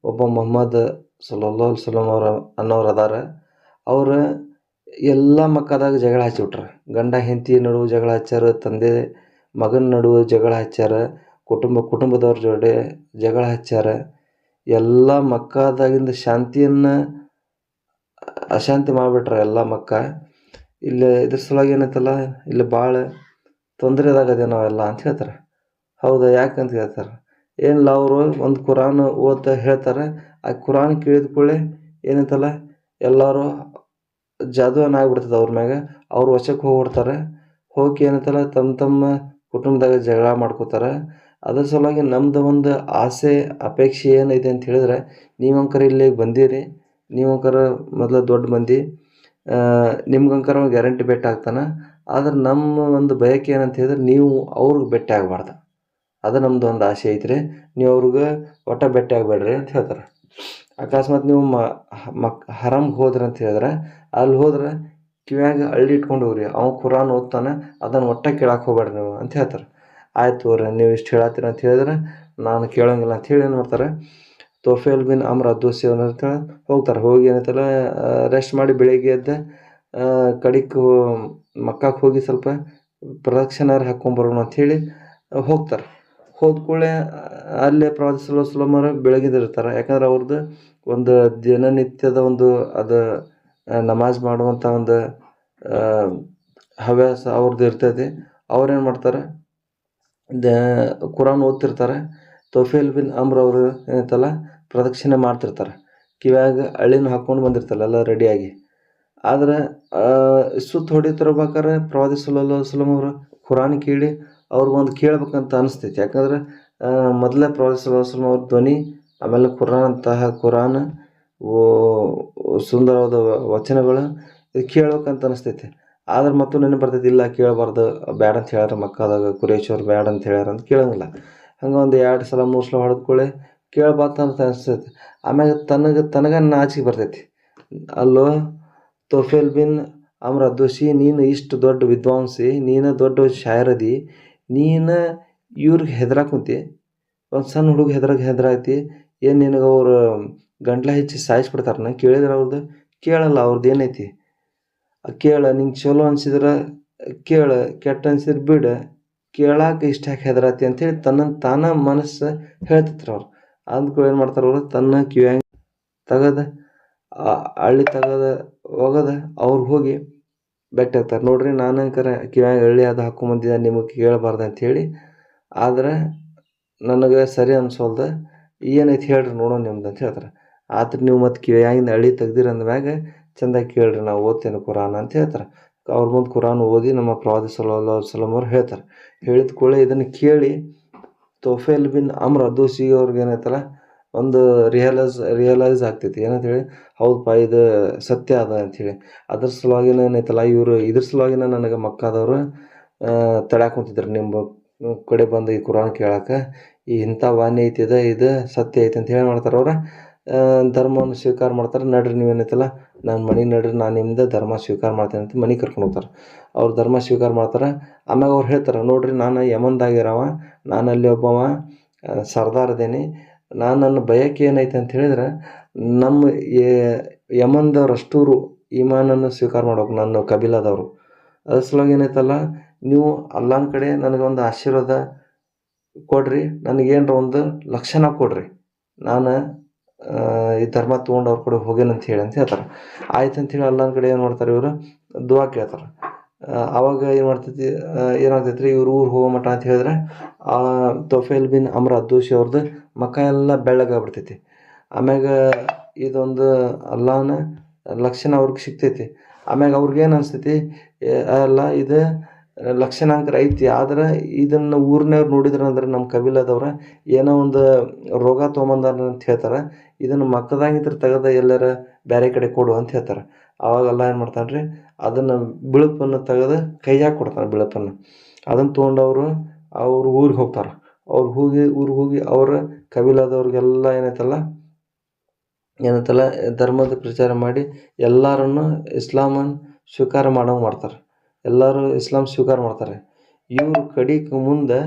ಒಬ್ಬ ಮೊಹಮ್ಮದ್ ಸಲ್ಲಲ್ಲಾಹು ಅಲೈಹಿ ವಸಲ್ಲಂ ಅನ್ನೋರು ಅದಾರ. ಅವ್ರು ಎಲ್ಲ ಮಕ್ಕಾದಾಗ ಜಗಳ ಹಚ್ಚಿಬಿಟ್ರ. ಗಂಡ ಹೆಂಡತಿ ನಡುವೆ ಜಗಳ ಹಚ್ಚಾರ, ತಂದೆ ಮಗನ ನಡುವೆ ಜಗಳ ಹಚ್ಚಾರ, ಕುಟುಂಬದವ್ರ ಜೋಡಿ ಜಗಳ ಹಚ್ಚಾರ. ಎಲ್ಲ ಮಕ್ಕಾದಾಗಿಂದ ಶಾಂತಿಯನ್ನು ಅಶಾಂತಿ ಮಾಡಿಬಿಟ್ರೆ ಎಲ್ಲ ಮಕ್ಕ. ಇಲ್ಲಿ ಇದ್ರ ಸಲುವಾಗಿ ಏನೈತಲ್ಲ ಇಲ್ಲಿ ಭಾಳ ತೊಂದರೆದಾಗದೆ ನಾವೆಲ್ಲ ಅಂತ ಹೇಳ್ತಾರೆ. ಹೌದಾ, ಯಾಕಂತ ಹೇಳ್ತಾರೆ. ಏನಿಲ್ಲ, ಅವರು ಒಂದು ಕುರಾನ್ ಓದ್ತಾ ಹೇಳ್ತಾರೆ. ಆ ಕುರಾನ್ ಕೇಳಿದ ಕೂಡಲೇ ಏನೈತಲ್ಲ ಎಲ್ಲರೂ ಜಾದುವನ್ನು ಆಗ್ಬಿಡ್ತದೆ ಅವ್ರ ಮ್ಯಾಗ. ಅವ್ರು ವಶಕ್ಕೆ ಹೋಗ್ಬಿಡ್ತಾರೆ. ಹೋಗಿ ಏನೈತಲ್ಲ ತಮ್ಮ ಕುಟುಂಬದಾಗ ಜಗಳ ಮಾಡ್ಕೋತಾರೆ. ಅದ್ರ ಸಲುವಾಗಿ ನಮ್ಮದು ಒಂದು ಆಸೆ ಅಪೇಕ್ಷೆ ಏನೈತೆ ಅಂತ ಹೇಳಿದ್ರೆ, ನೀವಂಕರ ಇಲ್ಲಿಗೆ ಬಂದೀರಿ, ನೀವಂಕರ ಮೊದಲು ದೊಡ್ಡ ಮಂದಿ, ನಿಮ್ಗಂಕರ ಗ್ಯಾರಂಟಿ ಭೇಟಿ ಆಗ್ತಾನೆ. ಆದ್ರೆ ನಮ್ಮ ಒಂದು ಬಯಕೆ ಏನಂತ ಹೇಳಿದ್ರೆ ನೀವು ಅವ್ರಿಗೆ ಭೇಟಿ ಆಗಬಾರ್ದು. ಅದು ನಮ್ಮದು ಒಂದು ಆಸೆ ಐತ್ರಿ. ನೀವು ಅವ್ರಿಗೆ ಒಟ್ಟ ಭೇಟಿ ಆಗಬೇಡ್ರಿ ಅಂತ ಹೇಳ್ತಾರೆ. ಅಕಸ್ಮಾತ್ ನೀವು ಹರಾಮ್ಗೆ ಹೋದ್ರಿ ಅಂತ ಹೇಳಿದ್ರೆ ಅಲ್ಲಿ ಹೋದ್ರೆ ಕಿವ್ಯಾಗ ಹಳ್ಳಿ ಇಟ್ಕೊಂಡು ಹೋಗ್ರಿ, ಅವ್ನು ಕುರಾನ್ ಓದ್ತಾನೆ, ಅದನ್ನು ಒಟ್ಟ ಕೇಳಕ್ಕೆ ಹೋಗ್ಬೇಡ್ರಿ ನೀವು ಅಂತ ಹೇಳ್ತಾರೆ. ಆಯ್ತು ಅವ್ರೆ, ನೀವು ಇಷ್ಟು ಹೇಳತ್ತೀರ ಅಂತ ಹೇಳಿದ್ರೆ ನಾನು ಕೇಳೋಂಗಿಲ್ಲ ಅಂತ ಹೇಳಿ ಏನು ಮಾಡ್ತಾರೆ, ತೊಫೇಲ್ ಬಿನ್ ಅಮ್ರ್ ಅದ್ದೋಸಿ ಅಂತ ಹೋಗ್ತಾರೆ. ಹೋಗಿ ಏನೈತಲ್ಲ ರೆಸ್ಟ್ ಮಾಡಿ ಬೆಳಿಗ್ಗೆ ಎದ್ದು ಕಡಿಗೆ ಮಕ್ಕಕ್ಕೆ ಹೋಗಿ ಸ್ವಲ್ಪ ಪ್ರದಕ್ಷಿಣಾರ ಹಾಕ್ಕೊಂಬರೋಣ ಅಂಥೇಳಿ ಹೋಗ್ತಾರೆ. ಹೋದ ಕೂಡಲೇ ಅಲ್ಲೇ ಪ್ರವಾದಿ ಸಲ್ಲಲ್ಲಾಹು ಅಲೈಹಿ ವಸಲ್ಲಂ ಬೆಳಗಿದಿರ್ತಾರೆ. ಯಾಕಂದ್ರೆ ಅವ್ರದ್ದು ಒಂದು ದಿನನಿತ್ಯದ ಒಂದು ಅದು ನಮಾಜ್ ಮಾಡುವಂಥ ಒಂದು ಹವ್ಯಾಸ ಅವ್ರದ್ದು ಇರ್ತೈತಿ. ಅವ್ರೇನು ಮಾಡ್ತಾರೆ, ಕುರಾನ್ ಓದ್ತಿರ್ತಾರೆ. ತೊಫೇಲ್ ಬಿನ್ ಅಮ್ರ್ ಅವರು ಏನೈತಲ್ಲ ಪ್ರದಕ್ಷಿಣೆ ಮಾಡ್ತಿರ್ತಾರೆ. ಕಿವ್ಯಾಗ ಹಳ್ಳಿನ ಹಾಕ್ಕೊಂಡು ಬಂದಿರ್ತಾರೆ ಎಲ್ಲ ರೆಡಿಯಾಗಿ. ಆದ್ರೆ ಸುತ್ತ ಹೊಡಿತಿರ್ಬೇಕಾದ್ರೆ ಪ್ರವಾದಿ ಸಲ್ಲಲ್ಲಾಹು ಅಲೈಹಿ ವಸಲ್ಲಂ ಅವರು ಕುರಾನ್ ಕೇಳಿ ಅವ್ರಿಗೊಂದು ಕೇಳ್ಬೇಕಂತ ಅನಿಸ್ತೈತಿ. ಯಾಕಂದ್ರೆ ಮೊದಲೇ ಪ್ರವಾದಿ ಸಲ್ಲಲ್ಲಾಹು ಅಲೈಹಿ ವಸಲ್ಲಂ ಅವ್ರ ಧ್ವನಿ, ಆಮೇಲೆ ಕುರಾನ್ ಸುಂದರವಾದ ವಚನಗಳು ಇದು ಕೇಳ್ಬೇಕಂತ ಅನಿಸ್ತೈತಿ. ಆದ್ರೆ ಮತ್ತು ನೆನಪು ಬರ್ತೈತಿ, ಇಲ್ಲ ಕೇಳಬಾರ್ದು, ಬ್ಯಾಡ ಅಂತ ಹೇಳ್ಯಾರ ಮಕ್ಕದಾಗ, ಕುರೇಶವ್ರು ಬ್ಯಾಡ ಅಂತ ಹೇಳ್ಯಾರ ಅಂತ ಕೇಳೋಂಗಿಲ್ಲ. ಹಂಗೆ ಒಂದು 2 ಸಲ 3 ಸಲ ಹೊಡೆದ ಕೂಡಲೇ ಕೇಳಬಾರ್ದು ಅಂತ ಅನಿಸ್ತೈತಿ. ಆಮ್ಯಾಗ ತನಗೆ ನಾಚಿಕೆ ಬರ್ತೈತಿ. ಅಲ್ಲೋ ತೊಫೇಲ್ ಬಿನ್ ಅಮ್ರ್ ಅದ್ದೋಶಿ, ನೀನು ಇಷ್ಟು ದೊಡ್ಡ ವಿದ್ವಾಂಸಿ, ನೀನು ದೊಡ್ಡ ಶಾಯರದಿ, ನೀನು ಇವ್ರಿಗೆ ಹೆದರಾಕ್ ಕುಂತಿ, ಒಂದು ಸಣ್ಣ ಹುಡುಗ ಹೆದರಾಯ್ತಿ. ಏನು ನಿನಗೆ ಅವ್ರು ಗಂಟ್ಲ ಹೆಚ್ಚಿ ಸಾಯಿಸ್ಬಿಡ್ತಾರನ? ಕೇಳಿದ್ರೆ ಅವ್ರದ್ದು ಕೇಳಲ್ಲ. ಅವ್ರದ್ದು ಏನೈತಿ ಕೇಳ, ನಿಂಗೆ ಚಲೋ ಅನ್ಸಿದ್ರೆ ಕೇಳ, ಕೆಟ್ಟ ಅನ್ಸಿದ್ರೆ ಬಿಡ, ಕೇಳಾಕ ಇಷ್ಟ ಯಾಕೆ ಹೆದರಾತಿ ಅಂಥೇಳಿ ತಾನ ಮನಸ್ಸು ಹೇಳ್ತಿದ್ರು ಅವ್ರು. ಅಂದ್ಕೂ ಏನು ಮಾಡ್ತಾರೆ ಅವರು, ತನ್ನ ಕಿವ್ಯಾಂಗ ತೆಗೆದು ಹಳ್ಳಿ ಒಗದ ಅವ್ರು ಹೋಗಿ ಭೇಟಿ ಆಗ್ತಾರೆ. ನೋಡ್ರಿ, ನಾನು ಕಿವ್ಯಾಂಗ ಹಳ್ಳಿ ಅದು ಹಾಕ್ಕೊಂಬಂದಿದ್ದೆ, ನಿಮಗೆ ಕೇಳಬಾರ್ದು ಅಂಥೇಳಿ. ಆದ್ರೆ ನನಗೆ ಸರಿ ಅನ್ಸೋಲ್ದು, ಏನೈತಿ ಹೇಳ್ರಿ ನೋಡೋಣ ನಿಮ್ದು ಅಂತ ಹೇಳ್ತಾರೆ. ಆದ್ರೆ ನೀವು ಮತ್ತು ಕಿವ್ಯಾಂಗಿಂದ ಹಳ್ಳಿ ತೆಗ್ದಿರ ಅಂದಮ್ಯಾಗ ಚೆಂದಾಗಿ ಕೇಳ್ರಿ, ನಾವು ಓದ್ತೇನೆ ಕುರಾನ್ ಅಂತ ಹೇಳ್ತಾರೆ. ಅವ್ರ ಮುಂದೆ ಕುರಾನ್ ಓದಿ ನಮ್ಮ ಪ್ರವಾದಿ ಸಲ್ಲಲ್ಲಾಹು ಅಲೈಹಿ ವಸಲ್ಲಂ ಅವ್ರು ಹೇಳ್ತಾರೆ. ಹೇಳಿದ ಕೂಡಲೇ ಇದನ್ನು ಕೇಳಿ ತೊಫೇಲ್ ಬಿನ್ ಅಮ್ರ್ ಅದ್ದೋಶಿ ಅವ್ರಿಗೆ ಏನೈತಲ್ಲ ಒಂದು ರಿಯಲೈಸ್ ಆಗ್ತೈತಿ. ಏನಂತೇಳಿ, ಹೌದಪ್ಪ ಇದು ಸತ್ಯ ಅದ ಅಂಥೇಳಿ. ಅದ್ರ ಸಲುವಾಗಿನ ಏನೈತಲ್ಲ ಇದ್ರ ಸಲುವಾಗಿನ ನನಗೆ ಮಕ್ಕಾದವರು ತಡ್ಯಾಕ ಕುಂತಿದ್ರು ನಿಮ್ಮ ಕಡೆ ಬಂದು ಈ ಕುರಾನ್ ಕೇಳಕ್ಕೆ. ಇಂಥ ವಾಣಿ ಐತಿ, ಇದು ಸತ್ಯ ಐತಿ ಅಂತ ಹೇಳಿ ಮಾಡ್ತಾರೆ. ಅವ್ರು ಧರ್ಮವನ್ನು ಸ್ವೀಕಾರ ಮಾಡ್ತಾರೆ. ನಡ್ರಿ ನೀವೇನೈತಲ್ಲ ನಾನು ಮನೆಗೆ ನಡ್ರಿ, ನಾನು ನಿಮ್ದು ಧರ್ಮ ಸ್ವೀಕಾರ ಮಾಡ್ತೇನೆ ಅಂತ ಮನೆಗೆ ಕರ್ಕೊಂಡು ಹೋಗ್ತಾರೆ. ಅವ್ರು ಧರ್ಮ ಸ್ವೀಕಾರ ಮಾಡ್ತಾರೆ. ಆಮ್ಯಾಗ ಅವ್ರು ಹೇಳ್ತಾರೆ, ನೋಡ್ರಿ, ನಾನು ಯಮನ್ದಾಗಿರವ, ನಾನಲ್ಲಿ ಒಬ್ಬವ ಸರ್ದಾರ್ ಅದೇನಿ. ನನ್ನ ಬಯಕೆ ಏನೈತೆ ಅಂತ ಹೇಳಿದ್ರೆ, ನಮ್ಮ ಯಮನ್ದವ್ರು ಅಷ್ಟೂರು ಈಮಾನನ್ನು ಸ್ವೀಕಾರ ಮಾಡ್ಬೇಕು, ನನ್ನ ಕಬೀಲಾದವರು. ಅದ್ರ ಸಲುವಾಗಿ ಏನೈತಲ್ಲ, ನೀವು ಅಲ್ಲಾಹನ ಕಡೆ ನನಗೊಂದು ಆಶೀರ್ವಾದ ಕೊಡ್ರಿ, ನನಗೇನರ ಒಂದು ಲಕ್ಷಣ ಕೊಡ್ರಿ, ನಾನು ಈ ಧರ್ಮ ತೊಗೊಂಡು ಅವ್ರ ಕಡೆ ಹೋಗೇನಂತ ಹೇಳಿ ಅಂತ ಹೇಳ್ತಾರೆ. ಆಯ್ತು ಅಂಥೇಳಿ ಅಲ್ಲಾಹನ ಕಡೆ ಏನು ಮಾಡ್ತಾರೆ, ಇವರು ದುವಾ ಕೇಳ್ತಾರೆ. ಆವಾಗ ಏನಾಗ್ತೈತೆ ರೀ, ಇವ್ರು ಊರು ಹೋಗೋ ಮಟ ಅಂತ ಹೇಳಿದ್ರೆ ತೊಫೇಲ್ ಬಿನ್ ಅಮ್ರ್ ಅದ್ದೋಶಿ ಅವ್ರದ್ದು ಮುಖ ಎಲ್ಲ ಬೆಳ್ಳಗಾಗ್ಬಿಡ್ತೈತಿ. ಆಮ್ಯಾಗ ಇದೊಂದು ಅಲ್ಲಾಹನ ಲಕ್ಷಣ ಅವ್ರಿಗೆ ಸಿಗ್ತೈತಿ. ಆಮ್ಯಾಗ ಅವ್ರಿಗೇನು ಅನಿಸ್ತೈತಿ, ಅಲ್ಲ ಇದು ಲಕ್ಷಣಾಂಕರ ಐತಿ, ಆದ್ರೆ ಇದನ್ನು ಊರಿನವ್ರು ನೋಡಿದ್ರೆ ಅಂದ್ರೆ ನಮ್ಮ ಕಬೀಲಾದವ್ರು ಏನೋ ಒಂದು ರೋಗ ತೊಗೊಂಬಂದಾರ ಅಂತ ಹೇಳ್ತಾರೆ. ಇದನ್ನು ಮಕ್ಕದಾಗಿದ್ರೆ ತೆಗೆದು ಎಲ್ಲರ ಬೇರೆ ಕಡೆ ಕೊಡು ಅಂತ ಹೇಳ್ತಾರೆ. ಆವಾಗೆಲ್ಲ ಏನು ಮಾಡ್ತಾನೆ ರೀ, ಅದನ್ನು ಬಿಳುಪನ್ನು ತೆಗೆದು ಕೈಯಾಗ ಕೊಡ್ತಾನೆ. ಬಿಳುಪನ್ನು ಅದನ್ನು ತೊಗೊಂಡವರು ಅವ್ರ ಊರಿಗೆ ಹೋಗ್ತಾರೆ. ಊರಿಗೆ ಹೋಗಿ ಅವರ ಕಬೀಲಾದವ್ರಿಗೆಲ್ಲ ಏನೈತಲ್ಲ ಧರ್ಮದ ಪ್ರಚಾರ ಮಾಡಿ ಎಲ್ಲರನ್ನು ಇಸ್ಲಾಮನ್ನು ಸ್ವೀಕಾರ ಮಾಡೋಂಗೆ ಮಾಡ್ತಾರೆ. ಎಲ್ಲರೂ ಇಸ್ಲಾಂ ಸ್ವೀಕಾರ ಮಾಡ್ತಾರೆ. ಇವರು ಕಡಿಗೆ ಮುಂದೆ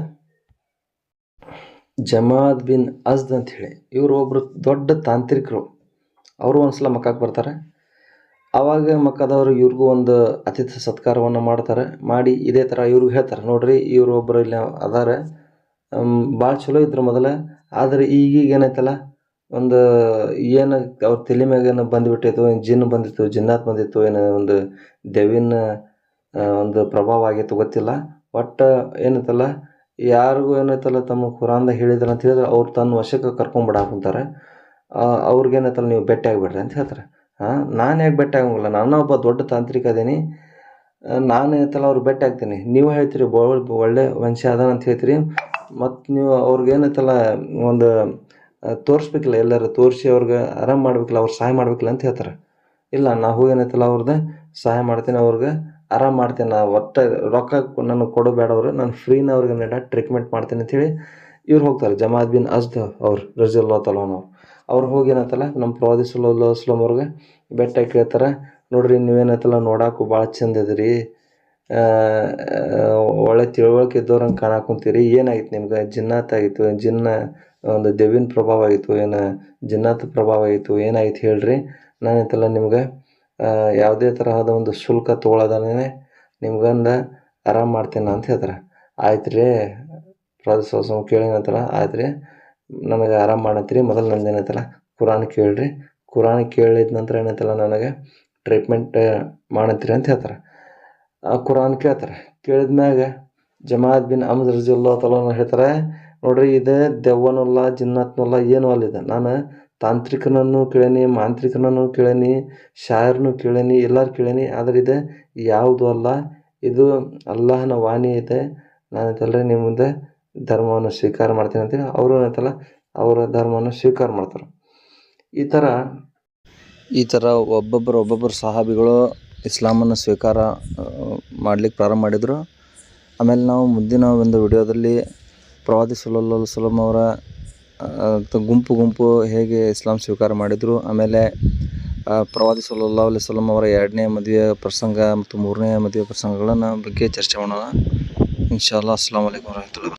ಜಮಾದ್ ಬಿನ್ ಅಜ್ದ್ ಅಂಥೇಳಿ ಇವರು ಒಬ್ಬರು ದೊಡ್ಡ ತಾಂತ್ರಿಕರು. ಅವರು ಒಂದ್ಸಲ ಮಕ್ಕಕ್ಕೆ ಬರ್ತಾರೆ. ಆವಾಗ ಮಕ್ಕದವರು ಇವ್ರಿಗೂ ಒಂದು ಅತಿಥಿ ಸತ್ಕಾರವನ್ನು ಮಾಡ್ತಾರೆ. ಮಾಡಿ ಇದೇ ಥರ ಇವ್ರಿಗೆ ಹೇಳ್ತಾರೆ, ನೋಡ್ರಿ, ಇವರು ಒಬ್ಬರು ಇಲ್ಲಿ ಅದಾರೆ, ಭಾಳ ಚಲೋ ಇದ್ರು ಮೊದಲು, ಆದರೆ ಈಗೀಗ ಏನೈತಲ್ಲ ಒಂದು ಏನು ಅವ್ರ ತಲೆ ಮ್ಯಾಗ ಏನೋ ಬಂದುಬಿಟ್ಟಿತ್ತು, ಜಿನ್ ಬಂದಿತ್ತು, ಜಿನ್ನಾತ್ ಬಂದಿತ್ತು, ಏನೋ ಒಂದು ದೆವ್ವಿನ ಒಂದು ಪ್ರಭಾವ ಆಗಿತ್ತು, ಗೊತ್ತಿಲ್ಲ. ಒಟ್ಟು ಏನೈತಲ್ಲ ಯಾರಿಗೂ ಏನೈತಲ್ಲ ತಮ್ಮ ಕುರಾನ್ದಾಗ ಹೇಳಿದ್ರು ಅಂತ ಹೇಳಿದ್ರೆ ಅವ್ರು ತನ್ನ ವಶಕ್ಕೆ ಕರ್ಕೊಂಡ್ಬಿಡಾಕುಂತಾರೆ. ಅವ್ರಿಗೇನೈತಲ್ಲ ನೀವು ಭೇಟಿ ಆಗಿಬಿಡ್ರಿ ಅಂತ ಹೇಳ್ತಾರೆ. ನಾನು ಯಾಕೆ ಭೇಟಿ ಆಗಂಗಿಲ್ಲ, ನಾನು ಒಬ್ಬ ದೊಡ್ಡ ತಾಂತ್ರಿಕ ಅದೇನಿ, ನಾನು ಏನೈತಲ್ಲ ಅವ್ರಿಗೆ ಭೇಟಿ ಆಗ್ತೀನಿ. ನೀವು ಹೇಳ್ತೀರಿ ಒಳ್ಳೆ ವಂಶ ಅದ ಅಂತ ಹೇಳ್ತೀರಿ, ಮತ್ತು ನೀವು ಅವ್ರಿಗೇನೈತಲ್ಲ ಒಂದು ತೋರಿಸ್ಬೇಕಿಲ್ಲ, ಎಲ್ಲರೂ ತೋರಿಸಿ ಅವ್ರಿಗೆ ಆರಾಮ ಮಾಡ್ಬೇಕಿಲ್ಲ, ಅವ್ರು ಸಹಾಯ ಮಾಡ್ಬೇಕಿಲ್ಲ ಅಂತ ಹೇಳ್ತಾರೆ. ಇಲ್ಲ, ನಾವು ಏನೈತಲ್ಲ ಅವ್ರದ್ದು ಸಹಾಯ ಮಾಡ್ತೀನಿ, ಅವ್ರಿಗೆ ಆರಾಮ ಮಾಡ್ತೀನಿ, ನಾ ಒಟ್ಟು ರೊಕ್ಕ ನನಗೆ ಕೊಡಬೇಡ, ಅವರು ನಾನು ಫ್ರೀನ ಅವ್ರಿಗೆ ಟ್ರೀಟ್ಮೆಂಟ್ ಮಾಡ್ತೀನಿ ಅಂಥೇಳಿ ಇವ್ರು ಹೋಗ್ತಾರೆ. ಜಮಾದ್ ಬಿನ್ ಅಜ್ದ್ ಅವ್ರು ರಜಿಯಲ್ಲಾಹು ತಾಲಾ ಅನ್ಹು ಅವ್ರು ಹೋಗಿ ಏನೈತಲ್ಲ ನಮ್ಮ ಪ್ರವಾದಿ ಸಲ್ಲಲ್ಲಾಹು ಅಲೈಹಿ ವಸಲ್ಲಂ ಅವ್ರಿಗೆ ಭೇಟಿಯಾಗಿ ಕೇಳ್ತಾರೆ, ನೋಡ್ರಿ, ನೀವೇನೈತಲ್ಲ ನೋಡೋಕ್ಕೂ ಭಾಳ ಚಂದ ಇದ್ರಿ, ಒಳ್ಳೆ ತಿಳುವಳಿಕೆ ಇದ್ದವ್ರಂಗೆ ಕಾಣಾಕುಂತೀರಿ, ಏನಾಗಿತ್ತು ನಿಮ್ಗೆ, ಜಿನ್ನಾತ್ ಆಗಿತ್ತು, ಒಂದು ದೆವ್ವಿನ ಪ್ರಭಾವ ಆಗಿತ್ತು, ಏನು ಜಿನ್ನಾತ್ ಪ್ರಭಾವ ಆಗಿತ್ತು, ಏನಾಗಿತ್ತು ಹೇಳ್ರಿ, ನಾನೈತಲ್ಲ ನಿಮ್ಗೆ ಯಾವುದೇ ತರಹದ ಒಂದು ಶುಲ್ಕ ತೊಗೊಳ್ಳೋದನೇ ನಿಮ್ಗಂದು ಆರಾಮ ಮಾಡ್ತೀನಿ ಅಂತ ಹೇಳ್ತಾರೆ. ಆಯ್ತು ರೀ, ಪ್ರವಾದಿ ಸಲಂ ಕೇಳಿ ಏನಂತಲ್ಲ, ಆಯ್ತು ರೀ ನನಗೆ ಆರಾಮ್ ಮಾಡತ್ತೀರಿ, ಮೊದಲು ನಂದು ಏನೈತಲ್ಲ ಕುರಾನ್ ಕೇಳಿರಿ, ಕುರಾನ್ ಕೇಳಿದ ನಂತರ ಏನೈತಲ್ಲ ನನಗೆ ಟ್ರೀಟ್ಮೆಂಟ್ ಮಾಡತ್ತೀರಿ ಅಂತ ಹೇಳ್ತಾರೆ. ಆ ಕುರಾನ್ ಕೇಳ್ತಾರೆ. ಕೇಳಿದ್ಮ್ಯಾಗ ಜಮಾತ್ ಬಿನ್ ಅಹ್ಮದ್ ರಜಿಯಲ್ಲಾಹು ತಾಲಾ ಹೇಳ್ತಾರೆ, ನೋಡ್ರಿ ಇದು ದೆವ್ವನಲ್ಲ ಜಿನ್ನತ್ನಲ್ಲ ಏನೂ ಅಲ್ಲಿದೆ, ನಾನು ತಾಂತ್ರಿಕನನ್ನು ಕೇಳೀನಿ, ಮಾಂತ್ರಿಕನನ್ನು ಕೇಳೀನಿ, ಶಾಯರ್ನು ಕೇಳೀನಿ, ಎಲ್ಲರೂ ಕೇಳೀನಿ, ಆದರೆ ಇದು ಯಾವುದೂ ಅಲ್ಲ, ಇದು ಅಲ್ಲಾಹನ ವಾಣಿ ಇದೆ, ನಾನೈತಲ್ರಿ ನಿಮ್ಮ ಮುಂದೆ ಧರ್ಮವನ್ನು ಸ್ವೀಕಾರ ಮಾಡ್ತೀನಿ ಅಂತೇಳಿ ಅವರು ಏನೈತಲ್ಲ ಅವರ ಧರ್ಮವನ್ನು ಸ್ವೀಕಾರ ಮಾಡ್ತಾರೆ. ಈ ಥರ ಒಬ್ಬೊಬ್ಬರು ಸಹಾಬಿಗಳು ಇಸ್ಲಾಮನ್ನು ಸ್ವೀಕಾರ ಮಾಡ್ಲಿಕ್ಕೆ ಪ್ರಾರಂಭ ಮಾಡಿದರು. ಆಮೇಲೆ ನಾವು ಮುಂದಿನ ಒಂದು ವಿಡಿಯೋದಲ್ಲಿ ಪ್ರವಾದಿ ಸಲ್ಲಲ್ಲಾಹು ಅಲೈಹಿ ವಸಲ್ಲಂ ಅವರ ಗುಂಪು ಹೇಗೆ ಇಸ್ಲಾಂ ಸ್ವೀಕಾರ ಮಾಡಿದರು, ಆಮೇಲೆ ಪ್ರವಾದಿ ಸಲ್ಲಲ್ಲಾಹು ಅಲೈಹಿ ವಸಲ್ಲಂ ಅವರ 2ನೇ ಮದುವೆಯ ಪ್ರಸಂಗ ಮತ್ತು 3ನೇ ಮದುವೆಯ ಪ್ರಸಂಗಗಳನ್ನು ಬಗ್ಗೆ ಚರ್ಚೆ ಮಾಡೋಣ. ಇನ್ಶಾ ಅಲ್ಲಾಹ್. ಅಸ್ಸಲಾಮು ಅಲೈಕುಂ ವರಹಮತುಲ್ಲಾಹಿ.